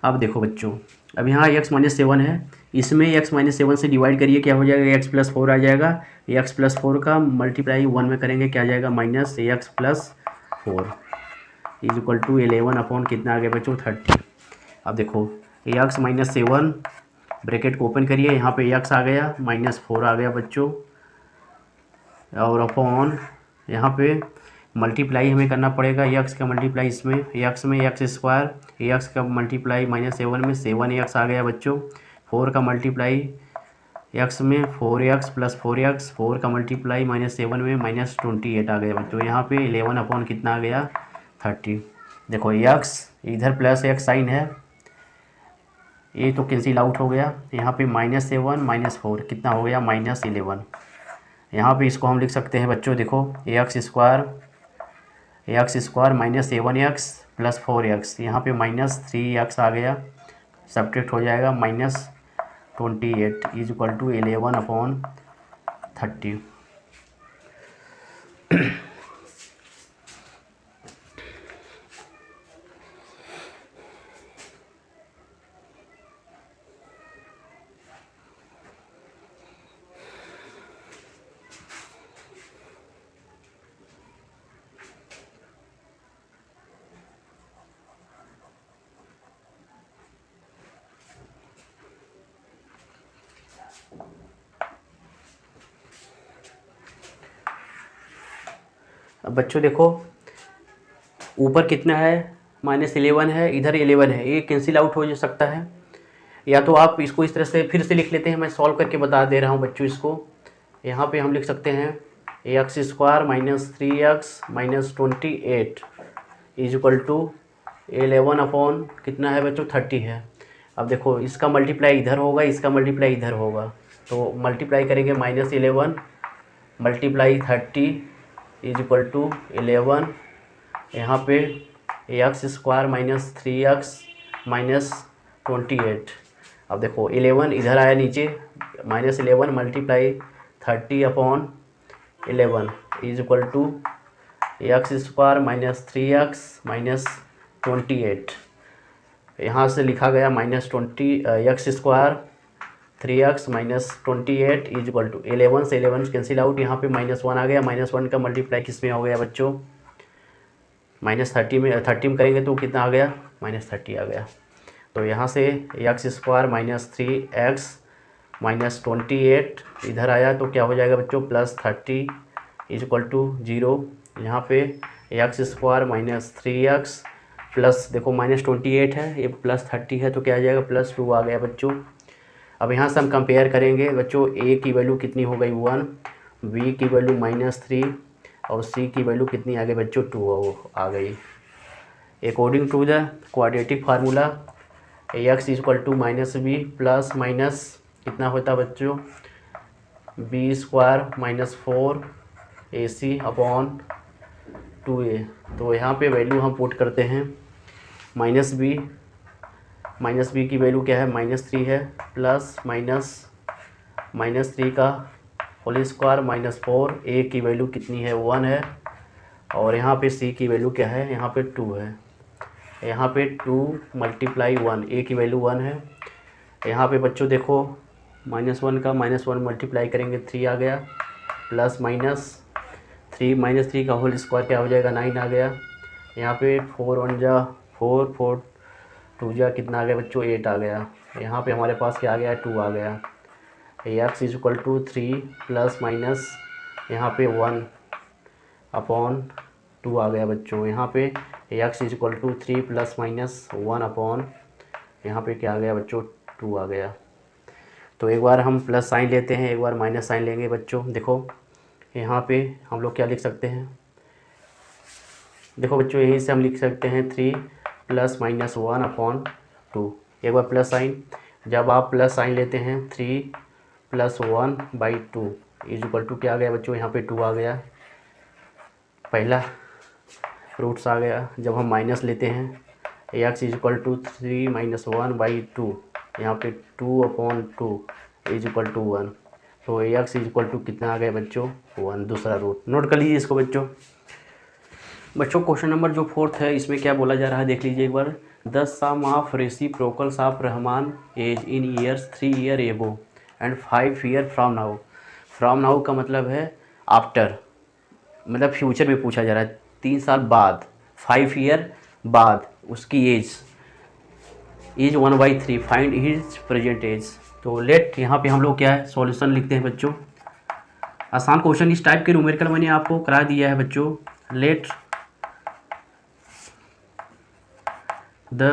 अब देखो बच्चों, अब यहाँ x - 7 है, इसमें x - 7 से डिवाइड करिए, क्या हो जाएगा, x + 4 आ जाएगा, x + 4 का मल्टीप्लाई 1 में करेंगे, क्या आ जाएगा, -x + 4 = 11 अपॉन कितना आ गया बच्चों, 30। अब देखो x - 7 ब्रैकेट को ओपन करिए, यहाँ पे x आ गया, -4 आ गया बच्चों, और अपॉन यहाँ पे मल्टीप्लाई हमें करना पड़ेगा, x का मल्टीप्लाई इसमें x में x स्क्वायर, x का मल्टीप्लाई -7 में 7x आ गया बच्चों, 4 का मल्टीप्लाई x में 4x + 4x, 4 का मल्टीप्लाई -7 में -28 आ गया बच्चों। यहाँ पे 11 अपॉन कितना आ गया, 30। देखो x इधर प्लस x साइन है, ये तो कैंसिल आउट हो गया, यहाँ पे -7 - 4 कितना हो गया, -11। यहाँ पे इसको हम लिख सकते हैं बच्चों, देखो x square x square minus A1x plus 4x, यहाँ पे माइनस 3x आ गया, सब्ट्रैक्ट हो जाएगा, माइनस 28 इज इक्वल टू 11/30। अब बच्चों देखो ऊपर कितना है, -11 है, इधर 11 है, ये कैंसिल आउट हो सकता है। या तो आप इसको इस तरह से फिर से लिख लेते हैं, मैं सॉल्व करके बता दे रहा हूँ बच्चों इसको। यहाँ पे हम लिख सकते हैं x square minus 3x minus 28 is equal to 11 कितना है बच्चों 30 है। अब देखो इसका मल्टीप्लाई इधर होगा, इसका मल्टीप्लाई इधर होगा, तो मल्टीप्लाई करेंगे -11 मल्टीप्लाई 30 इज इक्वल टू 11। यहाँ पे x square minus 3x minus 28। अब देखो 11 इधर आया नीचे, -11 multiply 30/11 is equal to x square minus 3x minus 28। यहाँ से लिखा गया -20 x square 3x minus 28 is equal to 11 से 11 कैंसिल आउट, यहाँ पे -1 आ गया, -1 का मल्टीप्लाई किस में हो गया बच्चों -30 में, 30 में करेंगे तो कितना आ गया -30 आ गया। तो यहाँ से x square minus 3x minus 28 इधर आया तो क्या हो जाएगा बच्चों +30 इज इक्वल टू 0। यहाँ पे x square minus 3x plus देखो -28 है, ये +30 है तो क्या आ जाएगा +2 आ गया बच्चों। अब यहाँ से हम कंपेयर करेंगे बच्चों, a की वैल्यू कितनी हो गई 1, b की वैल्यू -3 और c की वैल्यू कितनी आ गई बच्चों 2 आ गई। According to the quadratic formula x is equal to -b plus minus कितना होता है बच्चों b स्क्वायर माइनस 4ac/2a। तो यहाँ पे वैल्यू हम पुट करते हैं, -b की वैल्यू क्या है -3 है, प्लस -3 का होल स्क्वायर -4, a की वैल्यू कितनी है 1 है, और यहाँ पे c की वैल्यू क्या है यहाँ पे 2 है। यहाँ पे 2 मल्टीप्लाई 1, a की वैल्यू 1 है। यहाँ पे बच्चों देखो -1 का -1 मल्टीप्लाई करेंगे 3 आ गया, प्लस -3 का होल स्क्वायर क्या हो जाएगा 9 आ गया। यहाँ पे 4 1 जा 4, 4 2 जा कितना आ गया बच्चों 8 आ गया। यहाँ पे हमारे पास क्या आ गया 2 आ गया। X is equal to 3 plus minus यहाँ पे 1/2 आ गया बच्चों। यहाँ पे x is equal to 3 plus minus 1 यहाँ पे क्या आ गया बच्चों 2 आ गया। तो एक बार हम प्लस साइन लेते हैं, एक बार माइनस साइन लेंगे बच्चों। देखो यहाँ पे हम लोग क्या लिख सकते हैं, देखो बच्चों यहीं से हम लिख सकते हैं 3 प्लस माइनस 1/2। एक बार प्लस साइन, जब आप प्लस साइन लेते हैं 3 प्लस 1/2 इज इक्वल टू क्या आ गया बच्चों यहाँ पे 2 आ गया, पहला रूट्स आ गया। जब हम माइनस लेते हैं x is equal to 3 minus 1/2, यहाँ पे 2/2 इज इक्वल टू 1, तो एक्स इज इक्वल टू कितना आ गया बच्चों 1, दूसरा रूट। नोट कर लीजिए इसको बच्चों। क्वेश्चन नंबर जो 4th है इसमें क्या बोला जा रहा है देख लीजिए एक बार। The sum of reciprocals of Rahman age in years 3 year ago and 5 year from now. From now का मतलब है आफ्टर, मतलब फ्यूचर में पूछा जा रहा है 3 साल बाद, 5 ईयर बाद उसकी age 1/3, find his present age. तो लेट यहाँ पे हम लोग क्या है सॉल्यूशन लिखते हैं बच्चों। आसान क्वेश्चन इस टाइप के न्यूमेरिकल मैंने आपको करा दिया है बच्चों। Let the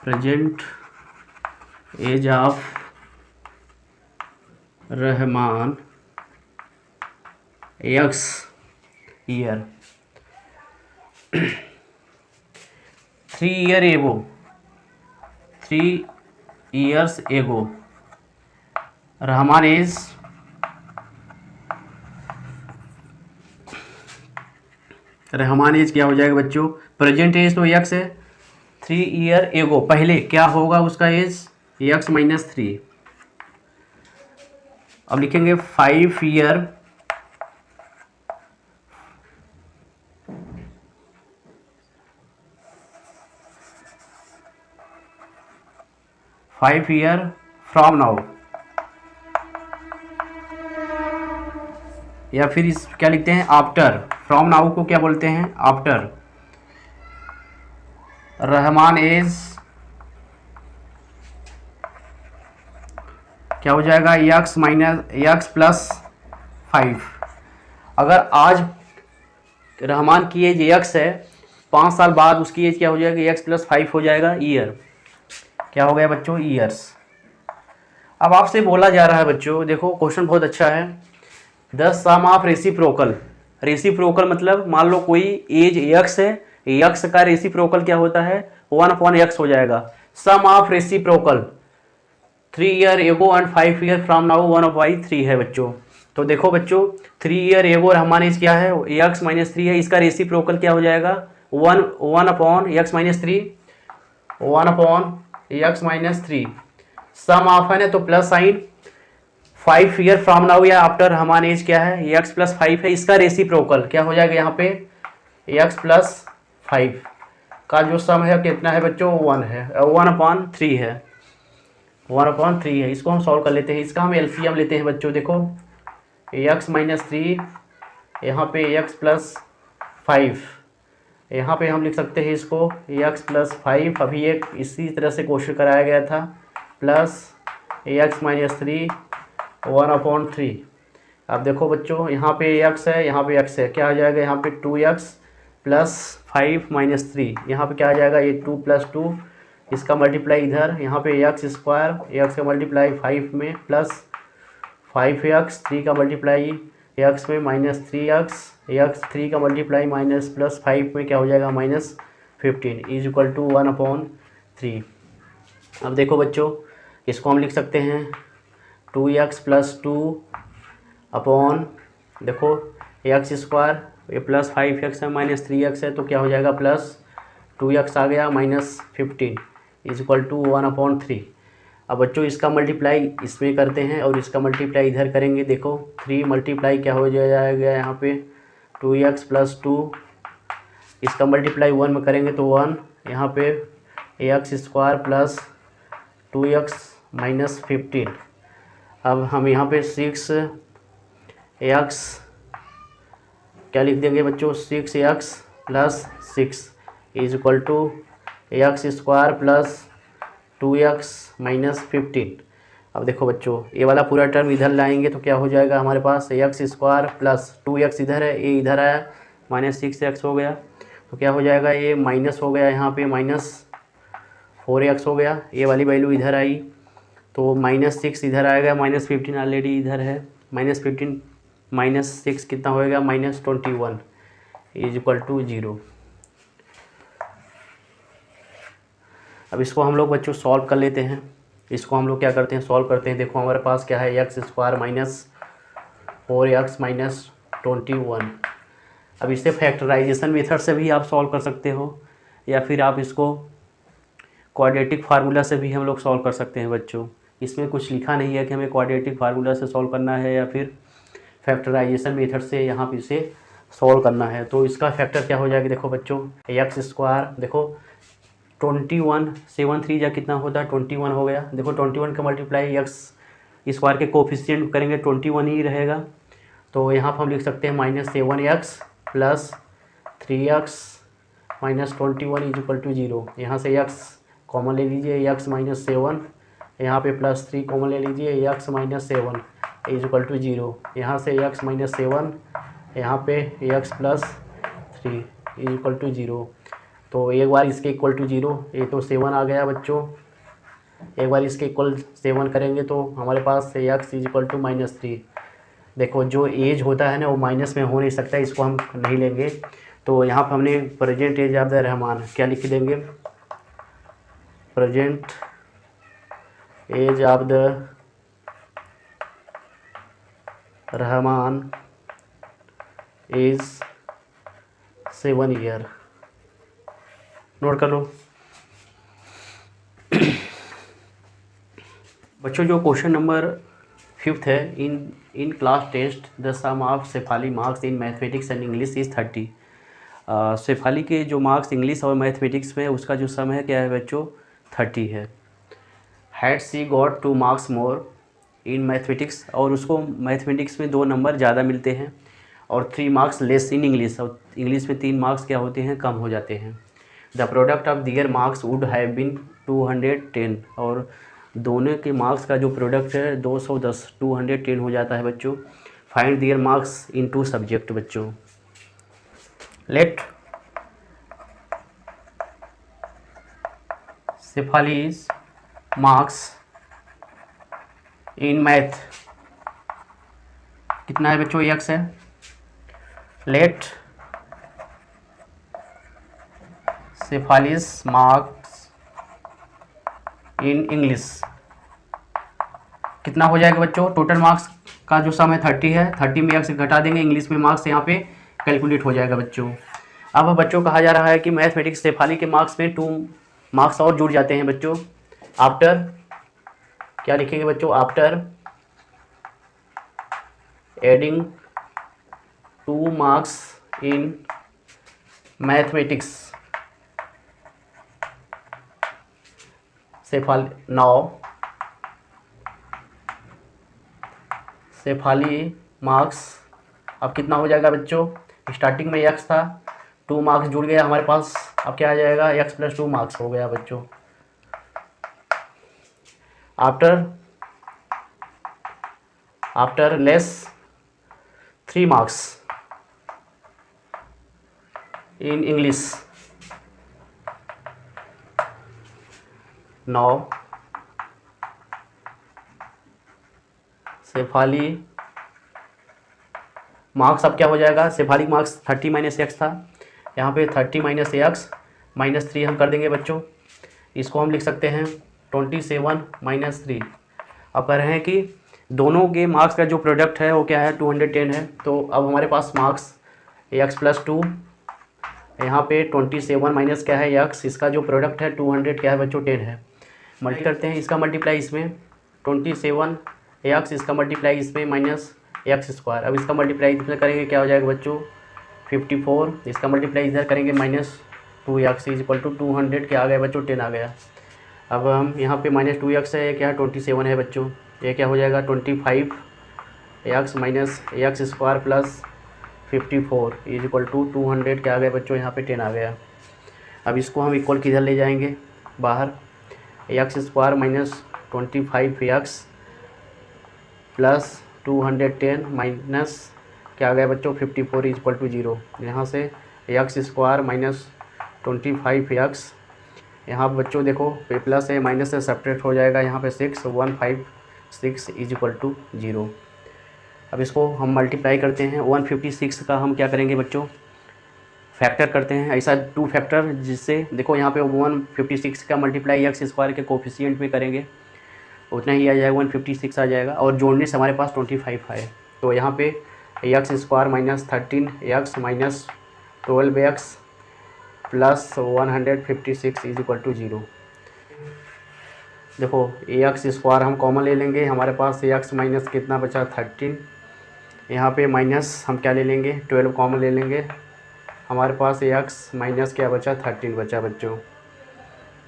present age of Rahman x year 3 years ago Rahman is Rahman age क्या हो जाएगा बच्चों, प्रेजेंट एज तो यक्स है, 3 ईयर एगो, पहले क्या होगा उसका एज, यक्स माइनस 3। अब लिखेंगे 5 ईयर 5 ईयर फ्रॉम नाउ, या फिर इस क्या लिखते हैं, आफ्टर। फ्रॉम नाउ को क्या बोलते हैं, आफ्टर। रहमान एज क्या हो जाएगा, यक्स माइनस यक्स प्लस 5। अगर आज रहमान की एज यक्स है, 5 साल बाद उसकी एज क्या हो जाएगी, यक्स प्लस 5 हो जाएगा, ईयर। क्या हो गया बच्चों, ईयर्स। अब आपसे बोला जा रहा है बच्चों, देखो क्वेश्चन बहुत अच्छा है, the sum of reciprocal. Reciprocal मतलब मान लो कोई एज यक्स है, यक्स का रेसिप्रोकल क्या होता है, 1/x हो जाएगा। Sum of reciprocal 3 year ago and 5 year from now 1/3 है बच्चों। तो देखो बच्चों 3 ईयर एगो रहमान एज क्या है, x माइनस 3 है, इसका रेसिप्रोकल क्या हो जाएगा, 1/x minus 3, 1/x minus 3। Some of है ना तो plus sign, 5 year from now या आफ्टर रहमान एज क्या है, x प्लस 5 है, इसका रेसिप्रोकल क्या हो जाएगा यहाँ पे, x प्लस 5 का जो सम है कितना है बच्चों, 1 है, 1/3 है, 1/3 है। इसको हम सॉल्व कर लेते हैं, इसका हम एलसीएम लेते हैं बच्चों। देखो x माइनस 3, यहाँ पे x प्लस 5, यहाँ पे हम लिख सकते हैं इसको x प्लस 5, अभी एक इसी तरह से क्वेश्चन कराया गया था, प्लस x माइनस 3 1/3। अब देखो बच्चों यहाँ पे x है, यहाँ पे x है, क्या आ जाएगा यहाँ पे 2x प्लस 5 माइनस 3, यहाँ पे क्या आ जाएगा, ये 2 प्लस 2, इसका मल्टीप्लाई इधर, यहाँ पे x स्क्वायर, x का मल्टीप्लाई 5 में प्लस 5x, 3 का मल्टीप्लाई x में माइनस 3x, x 3 का मल्टीप्लाई माइनस प्लस 5 में क्या हो जाएगा, माइनस 15 इज इक्वल टू 1/3। अब देखो बच्चों इसको हम लिख सकते हैं 2x प्लस 2 अपॉन, देखो एक्स स्क्वायर, ये प्लस 5x है माइनस 3x है, तो क्या हो जाएगा, प्लस 2x आ गया माइनस 15 इज इक्वल टू 1/3। अब बच्चों इसका मल्टीप्लाई इसमें करते हैं और इसका मल्टीप्लाई इधर करेंगे। देखो 3 मल्टीप्लाई क्या हो जाएगा यहाँ पे, 2x प्लस 2, इसका मल्टीप्लाई 1 में करेंगे तो 1, यहाँ पे x square plus 2x minus 15। अब हम यहाँ पे 6x क्या लिख देंगे बच्चों, 6x plus 6 is equal to x square plus 2x minus 15। अब देखो बच्चों ये वाला पूरा टर्म इधर लाएंगे तो क्या हो जाएगा हमारे पास, एक्स स्क्वायर प्लस 2x इधर है, ये इधर आया, माइनस 6x हो गया, तो क्या हो जाएगा, ये माइनस हो गया, यहाँ पे माइनस 4x हो गया, ये वाली वैल्यू इधर आई, तो माइनस 6 इधर आएगा, माइनस 15 ऑलरेडी इधर है, माइनस 15 माइनस 6 कितना होएगा, माइनस 21 इज इक्वल टू 0। अब इसको हम लोग बच्चों सॉल्व कर लेते हैं, इसको हम लोग क्या करते हैं, सॉल्व करते हैं। देखो हमारे पास क्या है, x square minus 4x minus 21। अब इसे फैक्टराइजेशन मेथड से भी आप सॉल्व कर सकते हो, या फिर आप इसको क्वाड्रेटिक फार्मूला से भी हम लोग सॉल्व कर सकते हैं बच्चों। इसमें कुछ लिखा नहीं है कि हमें क्वाड्रेटिक फार्मूला से सॉल्व करना है या फिर फैक्टराइजेशन मेथड से यहाँ पे इसे सॉल्व करना है। तो इसका फैक्टर क्या हो जाएगा, देखो बच्चों एक्स स्क्वायर, देखो 21 7 3 जा कितना होता है, 21 हो गया। देखो 21 का मल्टीप्लाई एक्स स्क्वायर के कोफिशिएंट करेंगे 21 ही रहेगा, तो यहाँ पर हम लिख सकते हैं minus 7x plus 3x minus 21 is equal to 0। यहाँ से x कॉमन ले लीजिए, x माइनस 7, यहाँ पे प्लस 3 कॉमन ले लीजिए, x minus 7 is equal to 0। यहाँ से x माइनस 7, यहाँ पे x plus 3 is equal to 0। तो एक बार इसके इक्वल टू 0, ये तो 7 आ गया बच्चों, एक बार इसके इक्वल 7 करेंगे तो हमारे पास x is equal to minus 3। देखो जो एज होता है ना वो माइनस में हो नहीं सकता, इसको हम नहीं लेंगे। तो यहाँ पर हमने present age of the Rahman क्या लिख देंगे, present age of the Rahman is 7 year, note कर लो। बच्चों जो क्वेश्चन नंबर 5th है, in class test the sum of Shefali marks in mathematics and English is 30। Shefali के जो मार्क्स इंग्लिश और मैथमेटिक्स में उसका जो सम है क्या है बच्चों, 30 है। Had she got 2 marks more in mathematics, और उसको मैथमेटिक्स में 2 नंबर ज़्यादा मिलते हैं, और 3 मार्क्स लेस इन इंग्लिश, और इंग्लिश में 3 मार्क्स क्या होते हैं, कम हो जाते हैं। The product of their marks would have been 210, और दोनों के मार्क्स का जो प्रोडक्ट है 210 210 हो जाता है बच्चों। Find their marks in 2 subject बच्चों। Let Shefali's marks in math कितना है बच्चों, x है। Let Shefali's marks in English कितना हो जाएगा बच्चों, टोटल मार्क्स का जो सम है 30 है, 30 में x घटा देंगे, इंग्लिश में मार्क्स यहाँ पे कैलकुलेट हो जाएगा बच्चों। अब बच्चों कहा जा रहा है कि मैथमेटिक्स शेफाली के मार्क्स में 2 मार्क्स और जुड़ जाते हैं बच्चों। आफ्टर क्या लिखेंगे बच्चों, after adding 2 marks in mathematics Shefali marks अब कितना हो जाएगा बच्चों, स्टार्टिंग में x था, 2 मार्क्स जुड़ गया हमारे पास, अब क्या आ जाएगा, x + 2 मार्क्स हो गया बच्चों। After less 3 marks in English, now Shefali marks अब क्या हो जाएगा, शेफाली मार्क्स 30 - x था, यहाँ पे 30 - x -3 हम कर देंगे बच्चों। इसको हम लिख सकते हैं 27 - 3। अब कह रहे हैं कि दोनों के मार्क्स का जो प्रोडक्ट है वो क्या है, 210 है। तो अब हमारे पास मार्क्स x + 2, यहाँ पे 27 माइनस क्या है x, इसका जो प्रोडक्ट है 200 क्या है बच्चों, 10 है। मल्टी करते हैं, इसका मल्टीप्लाई इसमें 27 x, इसका मल्टीप्लाई इसमें -x²। अब इसका मल्टीप्लाई इसमें करेंगे क्या हो जाएगा बच्चों, 54, इसका मल्टीप्लाई इधर करेंगे -2x = 200 क्या आ गया बच्चों, 10 आ गया। अब हम यहाँ पे -2x है, क्या है 27 है बच्चों, ये क्या हो जाएगा 25x - x² + 54 = 200 क्या आ गया बच्चों, यहाँ पे 10 आ गया। अब इसको हम इक्वल किधर ले जाएंगे, बाहर, x² - 25x + 210 माइनस क्या आ गया बच्चों, 54 = 0। यहाँ से x² - 25x, यहाँ बच्चों देखो प्लस है माइनस से सब्ट्रैक्ट हो जाएगा, यहाँ पे 6156 = 0। अब इसको हम मल्टीप्लाई करते हैं, 156 का हम क्या करेंगे बच्चों, फैक्टर करते हैं, ऐसा 2 फैक्टर, जिससे देखो यहाँ पे 156 का मल्टीप्लाई x² के कोफिशिएंट में करेंगे, उतना ही आ जाएगा, 156 आ जाएगा, और जोड़ने से हमारे पास 25 है। तो यहाँ पे x² - 13x - 12x + 156 = 0। देखो x² हम कॉमन ले लेंगे, हमारे पास x माइनस कितना बचा, 13, यहाँ पे माइनस हम क्या ले लेंगे, 12 कॉमन ले लेंगे, हमारे पास x माइनस क्या बचा, 13 बचा बच्चों,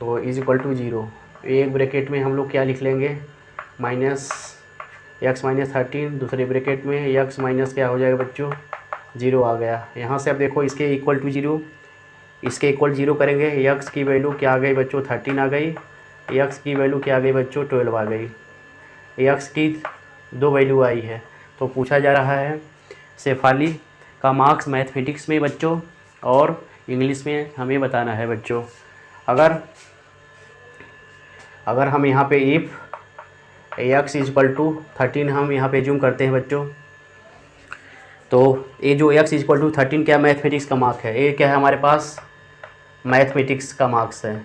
तो = 0। एक ब्रैकेट में हम लोग क्या लिख लेंगे, -x - 13, दूसरे ब्रैकेट में x माइनस क्या हो जाएगा बच्चों, 0 आ गया। यहाँ से अब देखो इसके इक्वल टू 0, इसके इक्वल 0 करेंगे, x की वैल्यू क्या आ गई बच्चों, 13 आ गई, x की वैल्यू क्या आ गई बच्चों, 12 आ गई, x की 2 वैल्यू आई है। तो पूछा जा रहा है शेफाली का मार्क्स मैथमेटिक्स में बच्चों और इंग्लिश में हमें बताना है बच्चों। अगर हम यहाँ पे इफ़ x = 13 हम यहाँ पे जूम करते हैं बच्चों, तो ये जो x = 13 क्या मैथमेटिक्स का मार्क्स है, ये क्या है हमारे पास, मैथमेटिक्स का मार्क्स है।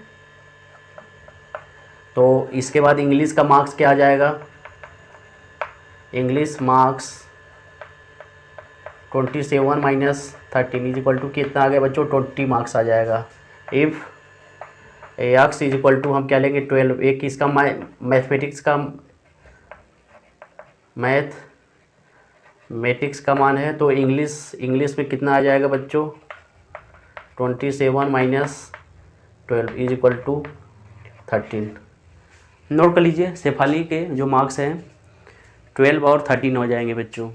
तो इसके बाद इंग्लिश का मार्क्स क्या आ जाएगा, English marks 27 minus 13 is equal to कितना आ गया बच्चों 20 मार्क्स आ जाएगा। If AX is equal to हम क्या लेंगे 12, एक इसका मैथमेटिक्स का मान है, तो इंग्लिश में कितना आ जाएगा बच्चों 27 minus 12 is equal to 13। Note कर लीजिए शेफाली के जो मार्क्स हैं 12 और 13 हो जाएंगे बच्चों।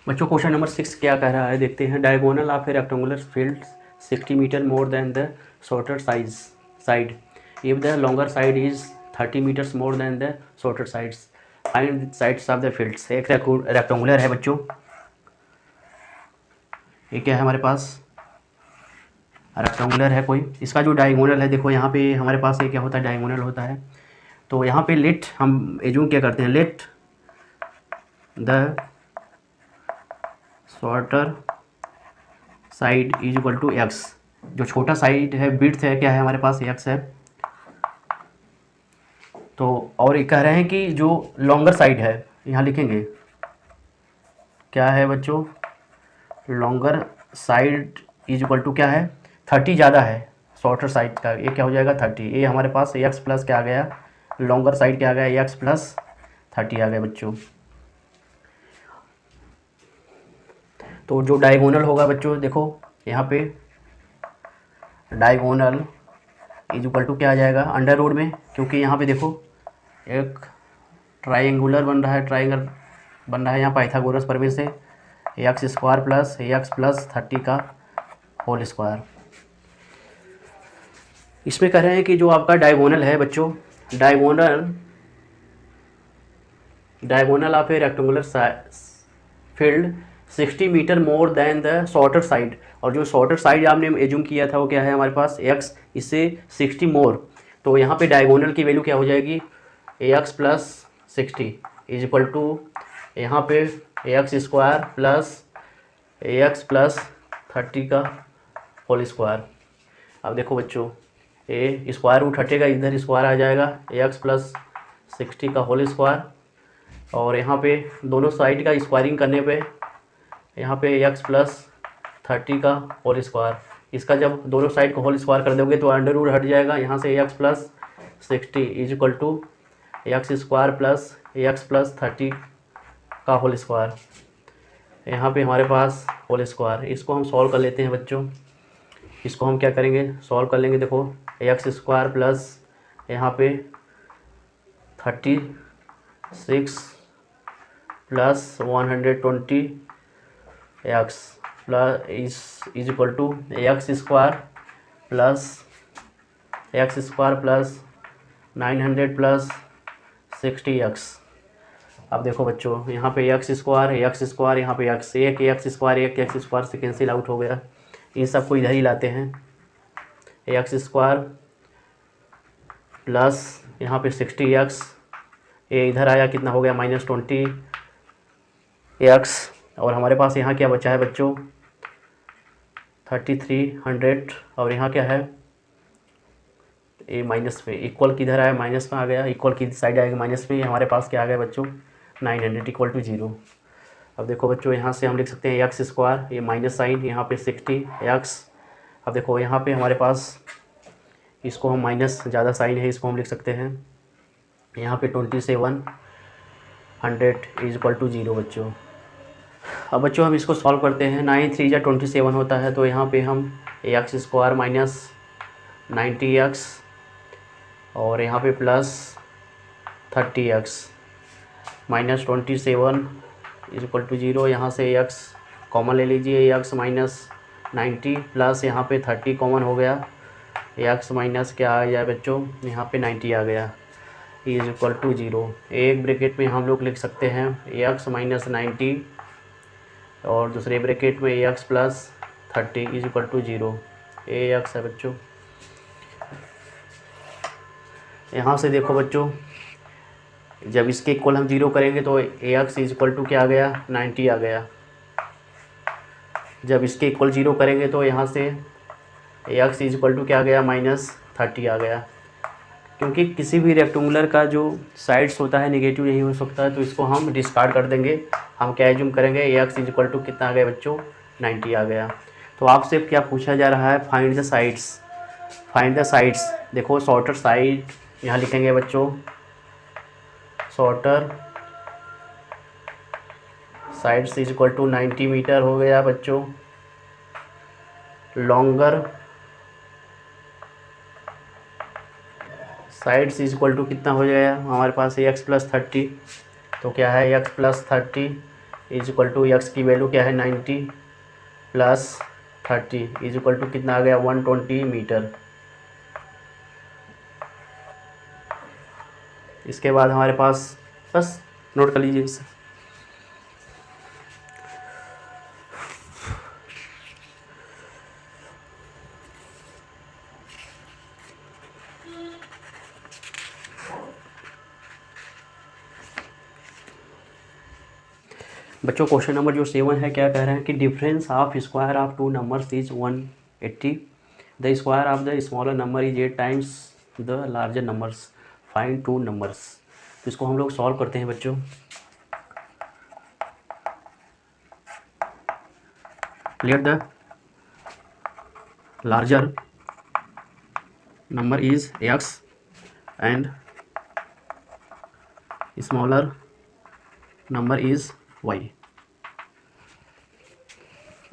क्वेश्चन नंबर 6 क्या कह रहा है देखते हैं। Diagonal of a rectangular field 60 metre more than the shorter side if the longer side is 30 meters more than the shorter sides find sides of the fields. एक रेक्टेंगुलर है बच्चों, ये क्या है हमारे पास रेक्टेंगुलर है कोई, इसका जो डायगोनल है देखो यहाँ पे हमारे पास ये क्या होता है डायगोनल होता है। तो यहाँ पे लेट हम एज्यूम क्या करते हैं, let the shorter side is equal to x. जो छोटा साइड है विड्थ है क्या है हमारे पास एक्स है। तो और ये कह रहे हैं कि जो लॉन्गर साइड है यहाँ लिखेंगे क्या है बच्चों, longer side is equal to क्या है 30 ज़्यादा है शॉर्टर साइड का, ये क्या हो जाएगा 30। ये हमारे पास एक्स प्लस क्या आ गया, लॉन्गर साइड क्या आ गया एक्स प्लस 30 आ गया बच्चों। तो जो डायगोनल होगा बच्चों देखो यहाँ पे डायगोनल इज इक्वल टू क्या आ जाएगा अंडर रूट में, क्योंकि यहाँ पे देखो एक ट्राइंगुलर बन रहा है, ट्राइंगल बन रहा है यहाँ पाइथागोरस प्रमेय से x square plus x plus 30 का होल स्क्वायर। इसमें कह रहे हैं कि जो आपका डायगोनल है बच्चों, diagonal of a rectangular field 60 metre more than the shorter side, और जो शॉर्टर साइड आपने एज्यूम किया था वो क्या है हमारे पास x, इससे 60 मोर। तो यहाँ पे डायगोनल की वैल्यू क्या हो जाएगी ax plus 60 is equal to यहाँ पे x square plus ax plus 30 का होल स्क्वायर। अब देखो बच्चों ए स्क्वायर रूट हटेगा, इधर स्क्वायर आ जाएगा एक्स प्लस 60 का होल स्क्वायर, और यहाँ पे दोनों साइड का स्क्वायरिंग करने पे यहाँ पे एक्स प्लस 30 का होल स्क्वायर। इसका जब दोनों साइड को होल स्क्वायर कर दोगे तो अंडर रूट हट जाएगा, यहाँ से x plus 60 is equal to x square plus 30 का होल स्क्वायर। यहाँ पे हमारे पास होल स्क्वायर, इसको हम सॉल्व कर लेते हैं बच्चों। इसको हम क्या करेंगे सॉल्व कर लेंगे, देखो एक्स स्क्वायर प्लस यहाँ पे 36 plus 120 x plus is equal to x square plus 900 plus 60 x. अब देखो बच्चों यहाँ पे एक्स स्क्वायर यहाँ पे एक्स, एक एक्स स्क्वायर से कैंसिल आउट हो गया, इन सबको इधर ही लाते हैं। एक्स स्क्वायर प्लस यहाँ पे 60 एक्स, ये इधर आया कितना हो गया -20 एक्स, और हमारे पास यहाँ क्या बचा है बच्चों 3300, और यहाँ क्या है ये माइनस में, इक्वल किधर आया माइनस में आ गया, इक्वल की साइड आएगा माइनस में, हमारे पास क्या आ गया बच्चों 900 इक्वल टू 0। अब देखो बच्चों यहाँ से हम लिख सकते हैं एक्स स्क्वायर, ये माइनस साइन यहाँ पे 60 एक्स। अब देखो यहाँ पे हमारे पास इसको हम माइनस ज़्यादा साइन है इसको हम लिख सकते हैं यहाँ पे 2700 इज इक्वल टू 0 बच्चों। अब बच्चों हम इसको सॉल्व करते हैं, 9 3 या 27 होता है, तो यहाँ पे हम एक्स स्क्वायर माइनस 90 एक्स और यहाँ पे plus 30 x minus 27 is equal to 0। यहाँ से एक्स कॉमन ले लीजिए, एक्स माइनस 90 प्लस यहाँ पे 30 कॉमन हो गया, एक्स माइनस क्या आ गया बच्चों यहाँ पे 90 आ गया इज इक्वल टू 0। एक ब्रैकेट में हम लोग लिख सकते हैं एक्स माइनस 90 और दूसरे ब्रैकेट में x plus 30 is equal to 0। A x है बच्चों। यहाँ से देखो बच्चों जब इसके इक्वल हम 0 करेंगे तो ए एक्स इज इक्वल टू क्या आ गया 90 आ गया। जब इसके इक्वल 0 करेंगे तो यहाँ से ए एक्स इज इक्वल टू क्या आ गया -30 आ गया। क्योंकि किसी भी रेक्टेंगुलर का जो साइड्स होता है नेगेटिव नहीं हो सकता है, तो इसको हम डिस्कार्ड कर देंगे। हम क्या एज्यूम करेंगे, एक्स इज इक्वल टू कितना आ गया बच्चों, 90 आ गया। तो आपसे क्या पूछा जा रहा है, find the sides. Find the sides, देखो शॉर्टर साइड यहाँ लिखेंगे बच्चों, shorter sides is equal to 90 metre हो गया बच्चों। Longer sides is equal to कितना हो जाएगा हमारे पास, एक्स प्लस 30। तो क्या है, x plus 30 is equal to, x की वैल्यू क्या है 90 प्लस 30 इज इक्वल टू कितना आ गया 120 मीटर। इसके बाद हमारे पास, बस नोट कर लीजिए इसे। बच्चों क्वेश्चन नंबर जो 7 है, क्या कह रहे हैं कि difference of square of two numbers is 180, the square of the smaller number is 8 times the larger numbers, find two numbers. तो इसको हम लोग सॉल्व करते हैं बच्चों। Let the larger number is x and smaller number is y।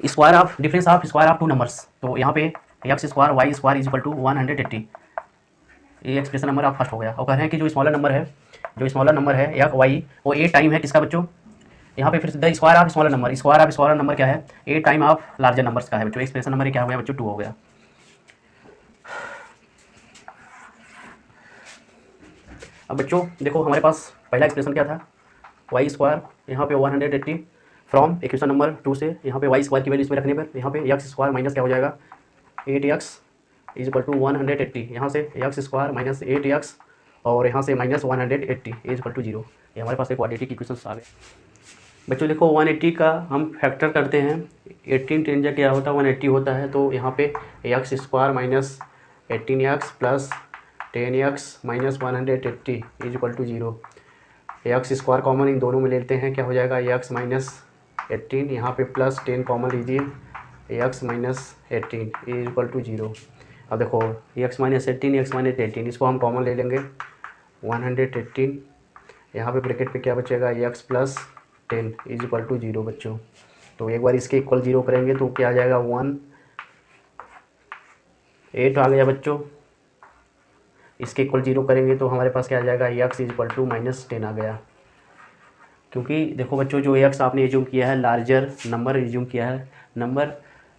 Square of, difference of square of two numbers, तो यहाँ पे x square y square is equal to 180, ये एक्सप्रेशन नंबर आप फर्स्ट हो गया। और कह रहे हैं कि जो स्मॉलर नंबर है, जो स्मॉलर नंबर है या वाई, वो 8 टाइम है किसका बच्चों, यहाँ पे फिर the square of smaller number, square of smaller number क्या है, 8 टाइम ऑफ लार्जर नंबर्स का है बच्चों। एक्सप्रेशन नंबर क्या हो गया बच्चों, 2 हो गया। अब बच्चों देखो हमारे पास पहला एक्सप्रेशन क्या था, वाई स्क्वायर यहाँ पे 180 फ्रॉम इक्वेशन नंबर 2 से, यहाँ पे वाई स्क्वायर की वैल्यू इसमें रखने पर यहाँ पे एक्स स्क्वायर माइनस क्या हो जाएगा 8x इज इक्वल टू 180, यहाँ से एक्स स्क्वायर माइनस 8x और यहाँ से माइनस 180 इज इक्वल टू 0। ये हमारे पास एक क्वाड्रेटिक इक्वेशन आ गए बच्चों। देखो 180 का हम फैक्टर करते हैं, 18 10 जा क्या होता है 180 होता है, तो यहाँ पे x square minus 18x plus 10x minus 180 is equal to 0। X square common इन दोनों में लेते हैं, क्या हो जाएगा एक्स माइनस 18, यहाँ पे प्लस 10 कॉमन लीजिए, x minus 18 is equal to 0। अब देखो एक्स माइनस 18 इसको हम कॉमन ले लेंगे 118, यहाँ पे ब्रैकेट पे क्या बचेगा x plus 10 is equal to 0 बच्चों। तो एक बार इसके इक्वल 0 करेंगे तो क्या आ जाएगा 8 आ गया बच्चों। इसके इक्वल 0 करेंगे तो हमारे पास क्या आ जाएगा x is equal to minus 10 आ गया। क्योंकि देखो बच्चों जो एक्स आपने एज्यूम किया है लार्जर नंबर एज्यूम किया है, नंबर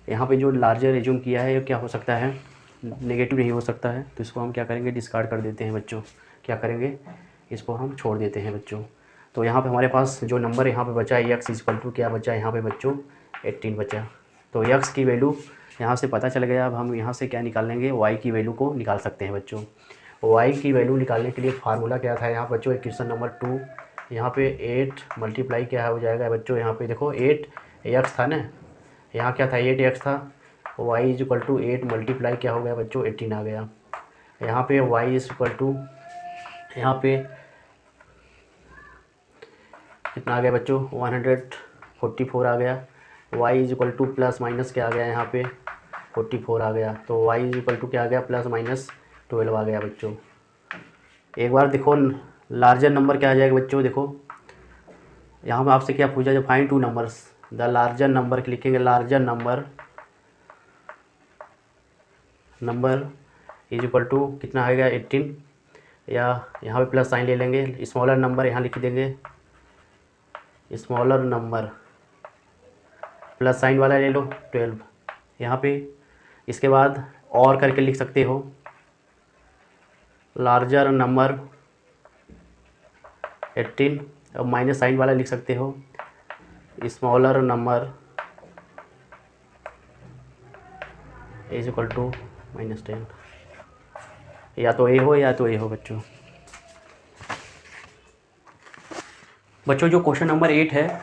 यहाँ पे जो लार्जर एज्यूम किया है ये क्या हो सकता है, नेगेटिव नहीं हो सकता है, तो इसको हम क्या करेंगे डिस्कार्ड कर देते हैं बच्चों। क्या करेंगे, इसको हम छोड़ देते हैं बच्चों। तो यहाँ पे हमारे पास जो नंबर यहाँ पे बचा है एक्स इज इक्वल टू क्या बचा यहाँ पे बच्चों 18 बचा। तो एक्स की वैल्यू यहाँ से पता चल गया। अब हम यहाँ से क्या निकाल लेंगे, वाई की वैल्यू को निकाल सकते हैं बच्चों। वाई की वैल्यू निकालने के लिए फार्मूला क्या था यहाँ बच्चों, इक्वेशन नंबर 2, यहाँ पे 8 मल्टीप्लाई क्या हो जाएगा बच्चों, यहाँ पे देखो 8 एक्स था ना, यहाँ क्या था 8 एक्स था, y is equal to 8 multiply क्या हो गया बच्चों 18 आ गया। यहाँ पे वाई इज इक्वल टू यहाँ पे कितना आ गया बच्चों 144 आ गया। Y is equal to plus minus क्या आ गया यहाँ पे 44 आ गया। तो वाई इज इक्वल टू क्या आ गया प्लस माइनस 12 आ गया बच्चों। एक बार देखो लार्जर नंबर क्या आ जाएगा बच्चों, देखो यहाँ पे आपसे क्या पूछा जब find two numbers, the larger number लिखेंगे, larger number is equal to कितना आएगा 18, या यहाँ पे प्लस साइन ले लेंगे, स्मॉलर नंबर यहाँ लिख देंगे, स्मॉलर नंबर प्लस साइन वाला ले लो 12 यहाँ पे। इसके बाद और करके लिख सकते हो, लार्जर नंबर 18, अब माइनस साइन वाला लिख सकते हो, smaller number is equal to -10, या तो ए हो या तो ए हो बच्चों। बच्चों जो क्वेश्चन नंबर 8 है,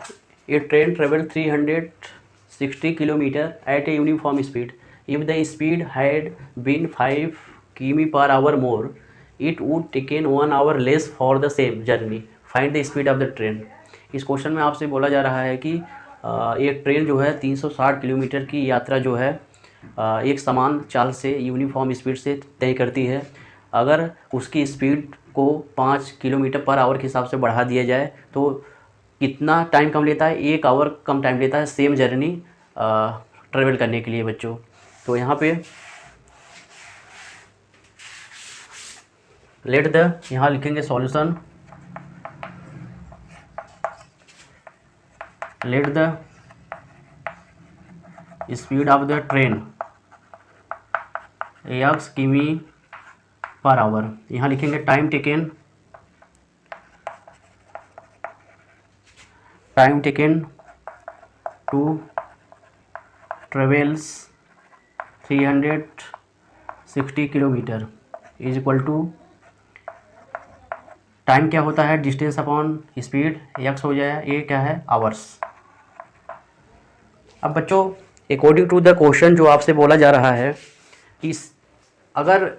a train travel 360 kilometre at a uniform speed, if the speed had been 5 किमी per hour more, it would taken 1 hour less for the same journey, find the speed of the train. इस question में आपसे बोला जा रहा है कि एक ट्रेन जो है 360 किलोमीटर की यात्रा जो है एक समान चाल से यूनिफॉर्म स्पीड से तय करती है। अगर उसकी स्पीड को 5 किलोमीटर पर आवर के हिसाब से बढ़ा दिया जाए तो कितना टाइम कम लेता है, 1 आवर कम टाइम लेता है सेम जर्नी ट्रेवल करने के लिए बच्चों। तो यहाँ पे यहाँ लिखेंगे solution, let the speed of the train x किमी पर आवर। यहाँ लिखेंगे time taken to travels 360 kilometre is equal to, time क्या होता है डिस्टेंस अपॉन स्पीड, x हो जाए, ये क्या है आवर्स। अब बच्चों अकॉर्डिंग टू द क्वेश्चन जो आपसे बोला जा रहा है कि अगर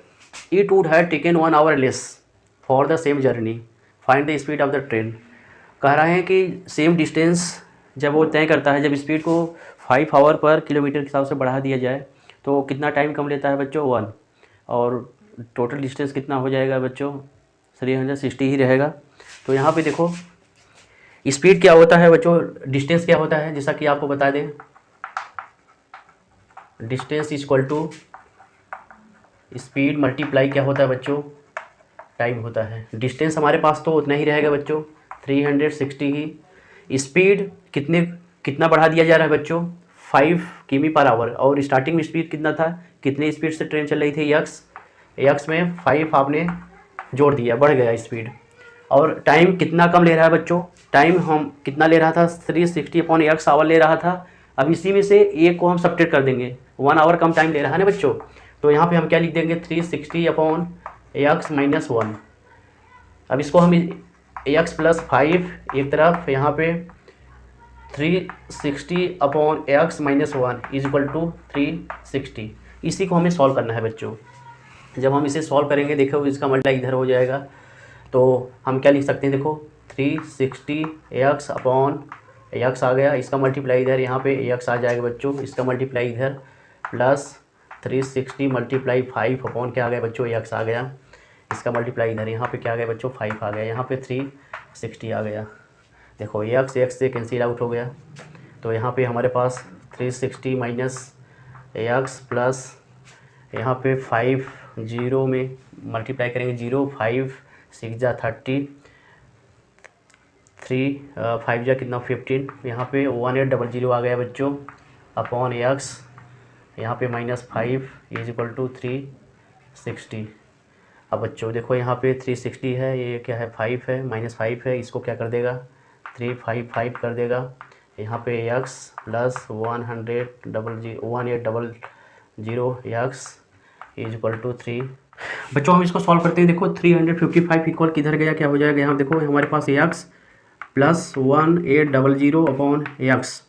it would have taken 1 hour less for the same journey, find the speed of the train. कह रहे हैं कि सेम डिस्टेंस जब वो तय करता है, जब स्पीड को 5 आवर पर किलोमीटर के हिसाब से बढ़ा दिया जाए तो कितना टाइम कम लेता है बच्चों 1, और टोटल डिस्टेंस कितना हो जाएगा बच्चों 360 ही रहेगा। तो यहाँ पे देखो स्पीड क्या होता है बच्चों, डिस्टेंस क्या होता है, जैसा कि आपको बता दें, distance equal to speed multiply क्या होता है बच्चों, टाइम होता है। डिस्टेंस हमारे पास तो उतना ही रहेगा बच्चों 360 ही। स्पीड कितना बढ़ा दिया जा रहा है बच्चों 5 किमी पर आवर, और स्टार्टिंग में स्पीड कितना था, कितनी स्पीड से ट्रेन चल रही थी x में 5 आपने जोड़ दिया, बढ़ गया स्पीड। और टाइम कितना कम ले रहा है बच्चों, टाइम हम कितना ले रहा था 360 अपॉन x आवर ले रहा था। अब इसी में से एक को हम सब्ट्रैक्ट कर देंगे, 1 आवर कम टाइम ले रहा है ना बच्चों। तो यहाँ पे हम क्या लिख देंगे 360 अपॉन x माइनस 1। अब इसको हम x प्लस 5 एक तरफ, यहाँ पे 360 upon x minus 1 is equal to 360। इसी को हमें सॉल्व करना है बच्चों। जब हम इसे सॉल्व करेंगे देखो इसका मल्टीप्लाई इधर हो जाएगा, तो हम क्या लिख सकते हैं, देखो 360 x अपॉन x आ गया, इसका मल्टीप्लाई इधर, यहाँ पे x आ जाएगा बच्चों, इसका मल्टीप्लाई इधर, प्लस 360 मल्टीप्लाई 5 अपॉन क्या आ गया बच्चों x आ गया, इसका मल्टीप्लाई इधर, यहाँ पे क्या आ गया बच्चों 5 आ गया, यहाँ पे 360 आ गया। देखो x से कैंसिल आउट हो गया, तो यहाँ पे हमारे पास 360 माइनस x प्लस यहाँ पे 5 जीरो में मल्टीप्लाई करेंगे, 0 5 6 जा 30, 3 5 जा कितना 15, यहाँ पे 1800 आ गया बच्चों अपॉन x, यहाँ पे माइनस 5 इज इक्वल टू 360। अब बच्चों देखो यहाँ पे 360 है, ये क्या है 5 है, माइनस 5 है, इसको क्या कर देगा 355 कर देगा, यहाँ पे x plus 1800 x is equal to 3। बच्चों हम इसको सॉल्व करते हैं, देखो 355 इक्वल किधर गया, क्या हो जाएगा, यहाँ देखो हमारे पास x प्लस 1800 अपॉन x,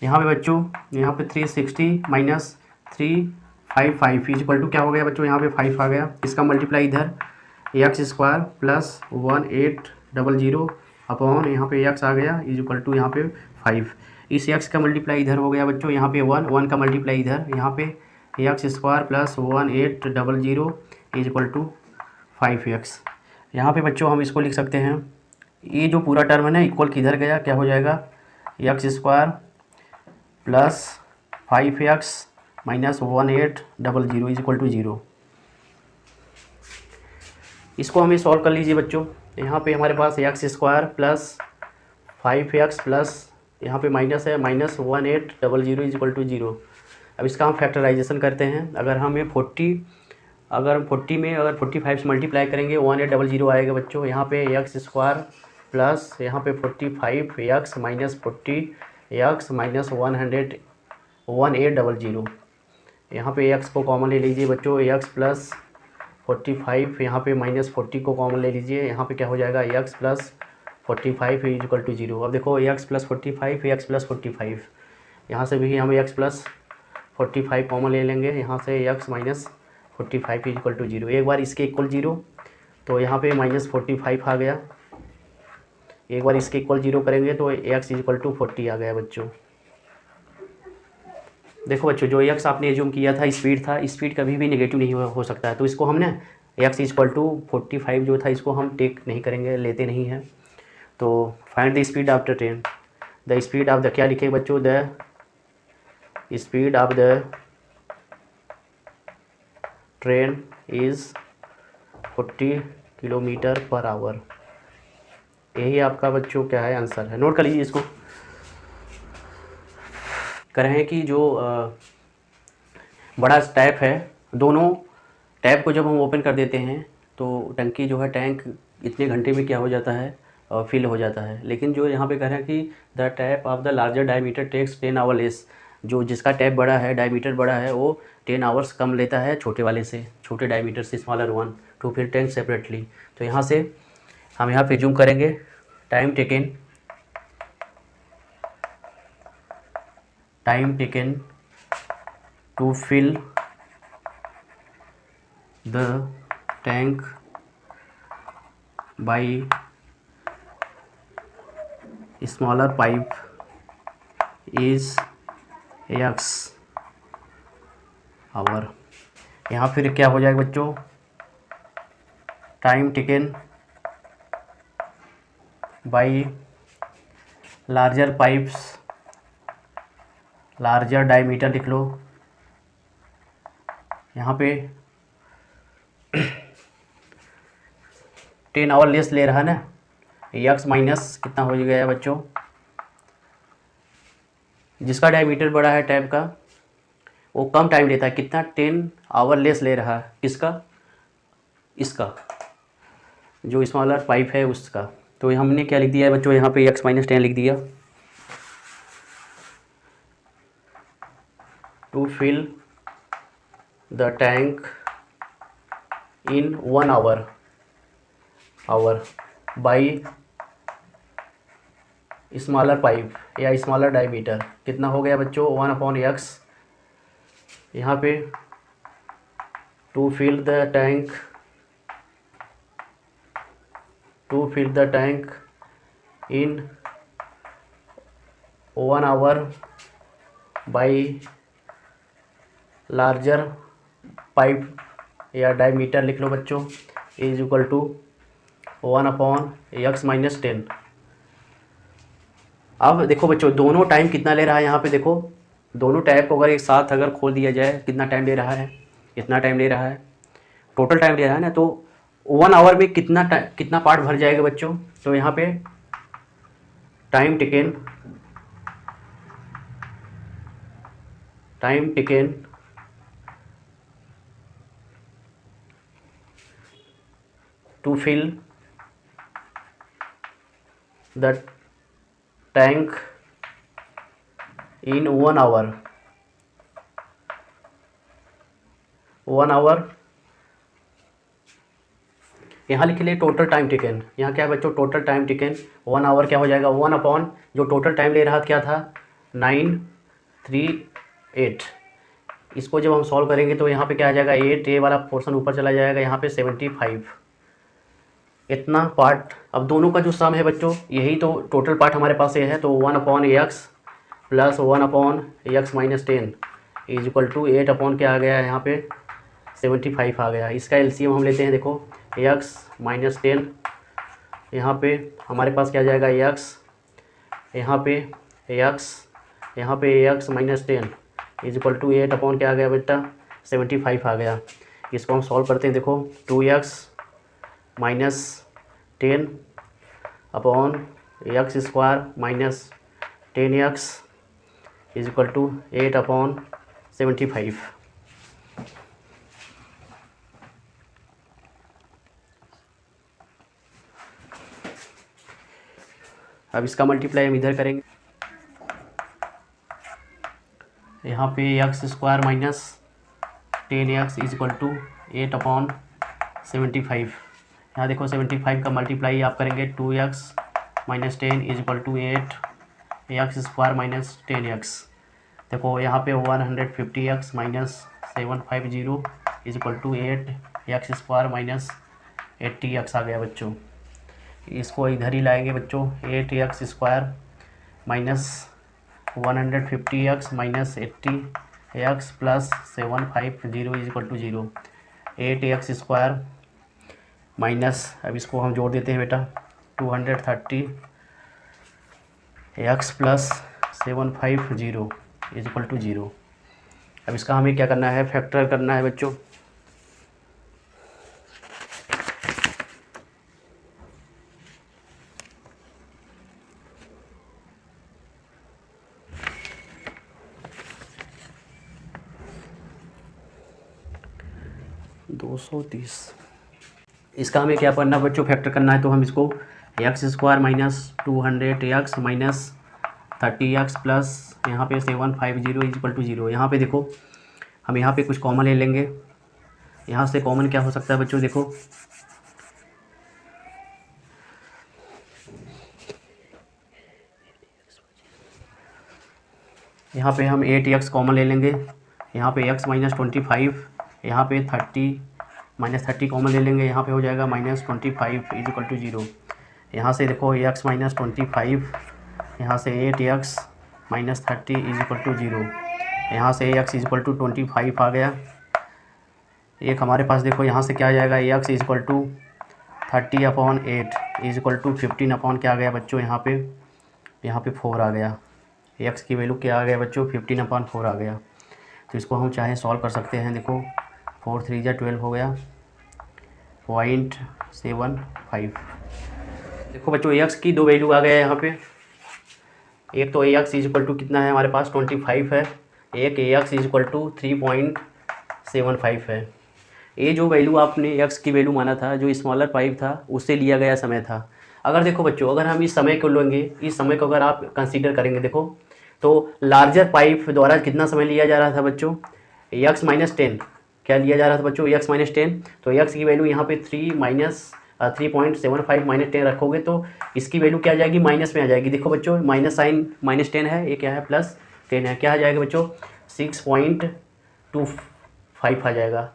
यहाँ पे बच्चों यहाँ पे 360 माइनस 355 इज इक्वल टू क्या हो गया बच्चों, यहाँ पे 5 आ गया, इसका मल्टीप्लाई इधर x स्क्वायर प्लस 1800 अपॉन यहाँ पे x आ गया इज इक्वल टू यहाँ पे 5, इस x का मल्टीप्लाई इधर हो गया बच्चों, यहाँ पे 1 का मल्टीप्लाई इधर, यहाँ पे x square plus 1800 is equal to 5x। यहाँ पे बच्चों हम इसको लिख सकते हैं, ये जो पूरा टर्म है ना इक्वल किधर गया, क्या हो जाएगा x square plus 5x minus 1800 is equal to 0। इसको हमें सॉल्व कर लीजिए बच्चों। यहाँ पे हमारे पास x square plus 5x plus यहाँ पे माइनस है माइनस 1800 इज इक्वल टू 0। अब इसका हम फैक्टराइजेशन करते हैं, अगर हमें 40 में अगर 45 से मल्टीप्लाई करेंगे 1800 आएगा बच्चों, यहाँ पे x स्क्वायर प्लस यहाँ पे 45x माइनस 40x माइनस 1800, यहाँ पे x को कॉमन ले लीजिए बच्चों, x प्लस 45 यहाँ पे माइनस 40 को कॉमन ले लीजिए, यहाँ पे क्या हो जाएगा x plus 45 is equal to 0। अब देखो x प्लस 45 x प्लस 45, यहाँ से भी हम x प्लस 45 कॉमन ले लेंगे, यहाँ से x minus 45 is equal to 0। एक बार इसके इक्वल 0 तो यहाँ पे -45 आ गया। एक बार इसके इक्वल 0 करेंगे तो x = 40 आ गया बच्चों। देखो बच्चों, जो x आपने एज्यूम किया था स्पीड था, स्पीड कभी भी नेगेटिव नहीं हो सकता है, तो इसको हमने x = 45 जो था इसको हम टेक नहीं करेंगे, लेते नहीं हैं। तो find the speed of the train, the speed of the, क्या लिखे बच्चों, the speed of the train is 40 km/h। यही आपका बच्चों क्या है, आंसर है। नोट कर लीजिए इसको। कह रहे हैं कि जो बड़ा टैप है, दोनों टैप को जब हम ओपन कर देते हैं तो टंकी जो है, टैंक इतने घंटे में क्या हो जाता है, फिल हो जाता है। लेकिन जो यहाँ पे कह रहे हैं कि the tap of the larger diameter takes 10 hour less, जो जिसका टैप बड़ा है, डायमीटर बड़ा है, वो 10 आवर्स कम लेता है छोटे वाले से, छोटे डायमीटर से, smaller one, to fill tank separately. तो यहाँ से हम यहाँ पे जूम करेंगे, time taken to fill the tank by smaller pipe is x hour. यहाँ फिर क्या हो जाएगा बच्चों, time taken by larger pipes, larger diameter लिख लो। यहाँ पे 10 आवर लेस ले रहा है ना, x माइनस कितना हो गया बच्चों, जिसका डायमीटर बड़ा है टैप का, वो कम टाइम लेता है, कितना, 10 आवर लेस ले रहा है, किसका, इसका, जो स्मॉलर पाइप है उसका। तो हमने क्या लिख दिया है बच्चों, यहाँ पे x - 10 लिख दिया। To fill the tank in 1 hour by smaller pipe या स्मॉलर डायमीटर, कितना हो गया बच्चों, 1/x। यहाँ पे to fill the tank in 1 hour by larger pipe या डायमीटर लिख लो बच्चों, इज इक्वल टू 1/x - 10। अब देखो बच्चों, दोनों टाइम कितना ले रहा है, यहाँ पे देखो, दोनों टैप को अगर एक साथ अगर खोल दिया जाए, कितना टाइम ले रहा है, इतना टाइम ले रहा है, टोटल टाइम ले रहा है ना। तो 1 आवर में कितना पार्ट भर जाएगा बच्चों, तो यहाँ पे time taken to fill the tank in 1 hour यहाँ लिख लिए टोटल टाइम टेकन। यहाँ क्या है बच्चों, टोटल टाइम टेकन 1 आवर क्या हो जाएगा, 1 जो टोटल टाइम ले रहा क्या था, 938। इसको जब हम सॉल्व करेंगे तो यहाँ पे क्या आ जाएगा, 8, ए वाला पोर्शन ऊपर चला जाएगा, यहाँ पे 75 इतना पार्ट। अब दोनों का जो सम है बच्चों, यही तो टोटल पार्ट हमारे पास ये है। तो 1/x plus 1/x - 10 is equal to 8 क्या आ गया यहाँ पे, 75 आ गया। इसका एलसीएम हम लेते हैं, देखो x - 10, यहाँ पे हमारे पास क्या जाएगा, x, यहाँ पे x - 10 इज इक्वल टू 8 क्या आ गया बेटा, 75 आ गया। इसको हम सॉल्व करते हैं, देखो 2x - 10 upon x² - 10x is equal to 8/75। अब इसका मल्टीप्लाई हम इधर करेंगे, यहाँ पे x² - 10x is equal to 8/75। यहाँ देखो 75 का मल्टीप्लाई आप करेंगे, 2x - 10 is equal to 8x² - 10x। देखो यहाँ पे 150x - 750 is equal to 8x² - 80x आ गया बच्चों। इसको इधर ही लाएंगे बच्चों, 8x² minus 150x minus 80x plus 750 is equal to 0। 8x² minus, अब इसको हम जोड़ देते हैं बेटा, 230x plus 750 is equal to 0। अब इसका हमें क्या करना है, फैक्टर करना है बच्चों। इसका हमें क्या करना है बच्चों, फैक्टर करना है। तो हम इसको x² minus 200x minus 30x plus यहाँ पे 750 इज इक्वल टू 0। यहाँ पे देखो हम यहाँ पे कुछ कॉमन ले लेंगे। यहाँ से कॉमन क्या हो सकता है बच्चों, देखो यहाँ पे हम 8x कॉमन ले लेंगे। यहाँ पे x माइनस 25, यहाँ पे 30 माइनस 30 कॉमन ले लेंगे। यहाँ पे हो जाएगा माइनस 25 इज इक्वल टू 0। यहाँ से देखो x माइनस 25, यहाँ से 8x minus 30 is equal to 0। यहाँ से x इज इक्वल टू 25 आ गया। एक हमारे पास देखो यहाँ से क्या आ जाएगा, x is equal to 30/8 is equal to 15 क्या आ गया बच्चों, यहाँ पे 4 आ गया। x की वैल्यू क्या आ गया बच्चों, 15/4 आ गया। तो इसको हम चाहे सॉल्व कर सकते हैं। देखो 4 3 जा 12 हो गया, 0.75। देखो बच्चों x की दो वैल्यू आ गया यहाँ पे। एक तो x इज इक्वल टू कितना है हमारे पास, 25 है। एक x इज इक्वल टू 3.75 है। ये जो वैल्यू आपने x की वैल्यू माना था, जो स्मॉलर पाइप था उससे लिया गया समय था। अगर देखो बच्चों, अगर हम इस समय को लेंगे, इस समय को अगर आप कंसीडर करेंगे, देखो तो लार्जर पाइप द्वारा कितना समय लिया जा रहा था बच्चों, x माइनस 10 क्या लिया जा रहा था बच्चों, x माइनस 10। तो x की वैल्यू यहाँ पे 3.75 माइनस 10 रखोगे तो इसकी वैल्यू क्या आ जाएगी, माइनस में आ जाएगी। देखो बच्चों माइनस साइन माइनस 10 है, ये क्या है, प्लस 10 है, क्या आ जाएगा बच्चों, 6.25 आ जाएगा।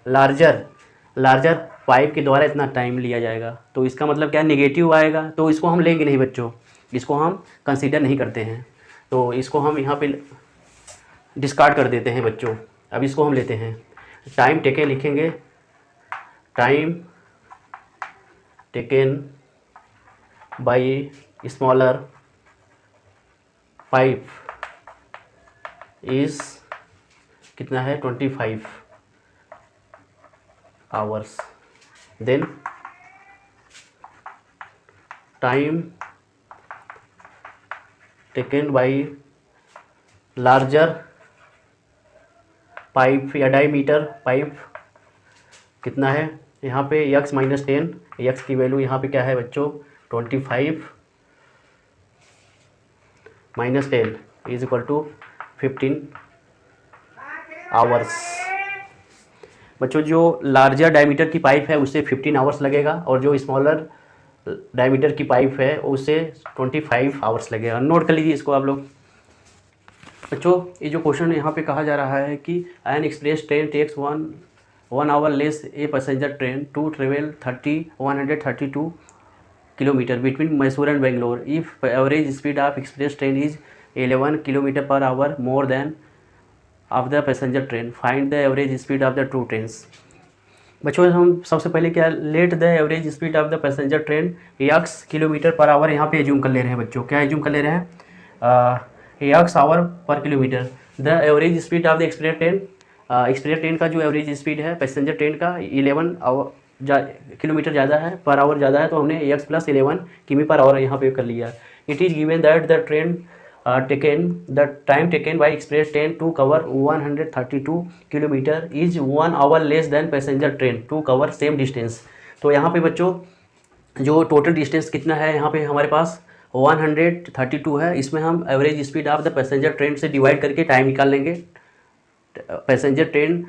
लार्जर पाइप के द्वारा इतना टाइम लिया जाएगा, तो इसका मतलब क्या, नेगेटिव आएगा। तो इसको हम लेंगे नहीं बच्चों, इसको हम कंसीडर नहीं करते हैं। तो इसको हम यहाँ पे डिस्कार्ड कर देते हैं बच्चों। अब इसको हम लेते हैं, टाइम टेकन लिखेंगे, time taken by smaller pipe is कितना है, 25 hours. Then time taken by larger pipe या डायमीटर पाइप कितना है, यहाँ पे x माइनस 10, x की वैल्यू यहाँ पे क्या है बच्चों, 25 minus 10 is equal to 15 hours. बच्चों जो लार्जर डायमीटर की पाइप है उससे 15 आवर्स लगेगा, और जो स्मॉलर डायमीटर की पाइप है उससे 25 आवर्स लगेगा। नोट कर लीजिए इसको आप लोग। बच्चों ये जो क्वेश्चन यहाँ पे कहा जा रहा है कि an express train takes 1 hour less a passenger train to travel 132 kilometre between Mysore and Bangalore if average speed of express train is 11 kilometre per hour more than of the passenger train, find the average speed of the two trains. बच्चों हम सबसे पहले क्या, let the average speed of the passenger train x kilometre per hour यहाँ पे assume कर ले रहे हैं बच्चों। क्या एज्यूम कर ले रहे हैं, x आवर पर kilometre. The average speed of the express train का जो एवरेज स्पीड है पैसेंजर ट्रेन का 11 किलोमीटर ज़्यादा है, पर आवर ज़्यादा है, तो हमने x प्लस 11 किमी पर आवर यहाँ पे कर लिया। It is given that the time taken by express train to cover 132 kilometre is 1 hour less than passenger train to cover same distance. तो यहाँ पे बच्चों जो टोटल डिस्टेंस कितना है, यहाँ पे हमारे पास 132 है। इसमें हम average speed of the passenger train से डिवाइड करके टाइम निकाल लेंगे। पैसेंजर ट्रेन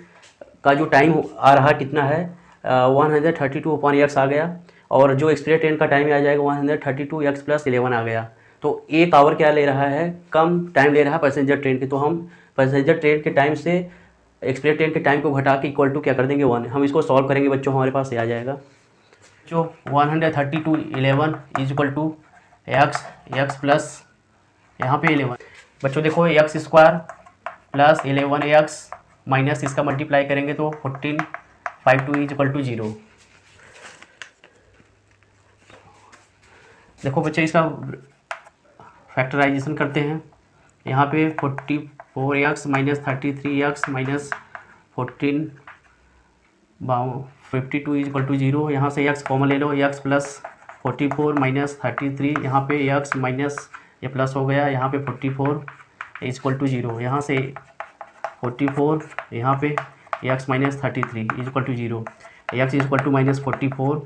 का जो टाइम आ रहा कितना है, 132/x आ गया, और जो एक्सप्रेस ट्रेन का टाइम आ जाएगा 132x प्लस 11 आ गया। तो 1 आवर क्या ले रहा है, कम टाइम ले रहा है पैसेंजर ट्रेन के। तो हम पैसेंजर ट्रेन के टाइम से एक्सप्रेस ट्रेन के टाइम को घटा के इक्वल टू क्या कर देंगे 1। हम इसको सॉल्व करेंगे बच्चों, हमारे पास ये आ जाएगा जो 132 11 is equal to x plus यहाँ पे 11। बच्चों देखो x square plus 11 x minus इसका मल्टीप्लाई करेंगे तो 14 52 इज इक्वल टू 0। देखो बच्चे इसका फैक्टराइजेशन करते हैं। यहाँ पे 44x minus 33x minus 14 52 is equal to 0। यहाँ से x कॉमन ले लो, x प्लस 44 माइनस 33, यहाँ पे x माइनस ये प्लस हो गया, यहाँ पे 44 इज इक्वल टू 0। यहाँ से 44 यहाँ पे x minus 33 is equal to 0। x is equal to minus 44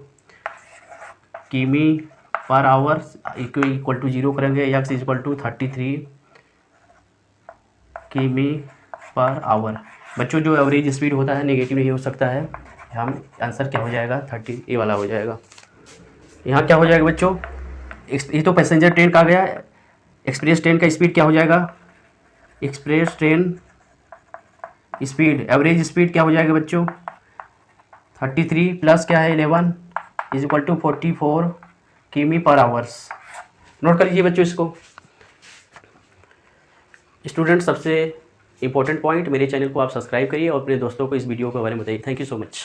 किमी पर आवर इक्वल टू 0 करेंगे, x इज इक्वल टू 33 किमी पर आवर। बच्चों जो एवरेज स्पीड होता है नेगेटिव नहीं हो सकता है, हम आंसर क्या हो जाएगा 30 ए वाला हो जाएगा। यहाँ क्या हो जाएगा बच्चों, ये तो पैसेंजर ट्रेन का गया, एक्सप्रेस ट्रेन का स्पीड क्या हो जाएगा, express train speed average speed क्या हो जाएगा बच्चों 33 प्लस क्या है 11 इज इक्वल टू 44 किमी पर आवर्स। नोट कर लीजिए बच्चों इसको। स्टूडेंट सबसे इम्पोर्टेंट पॉइंट, मेरे चैनल को आप सब्सक्राइब करिए और अपने दोस्तों को इस वीडियो के बारे में बताइए। Thank you so much.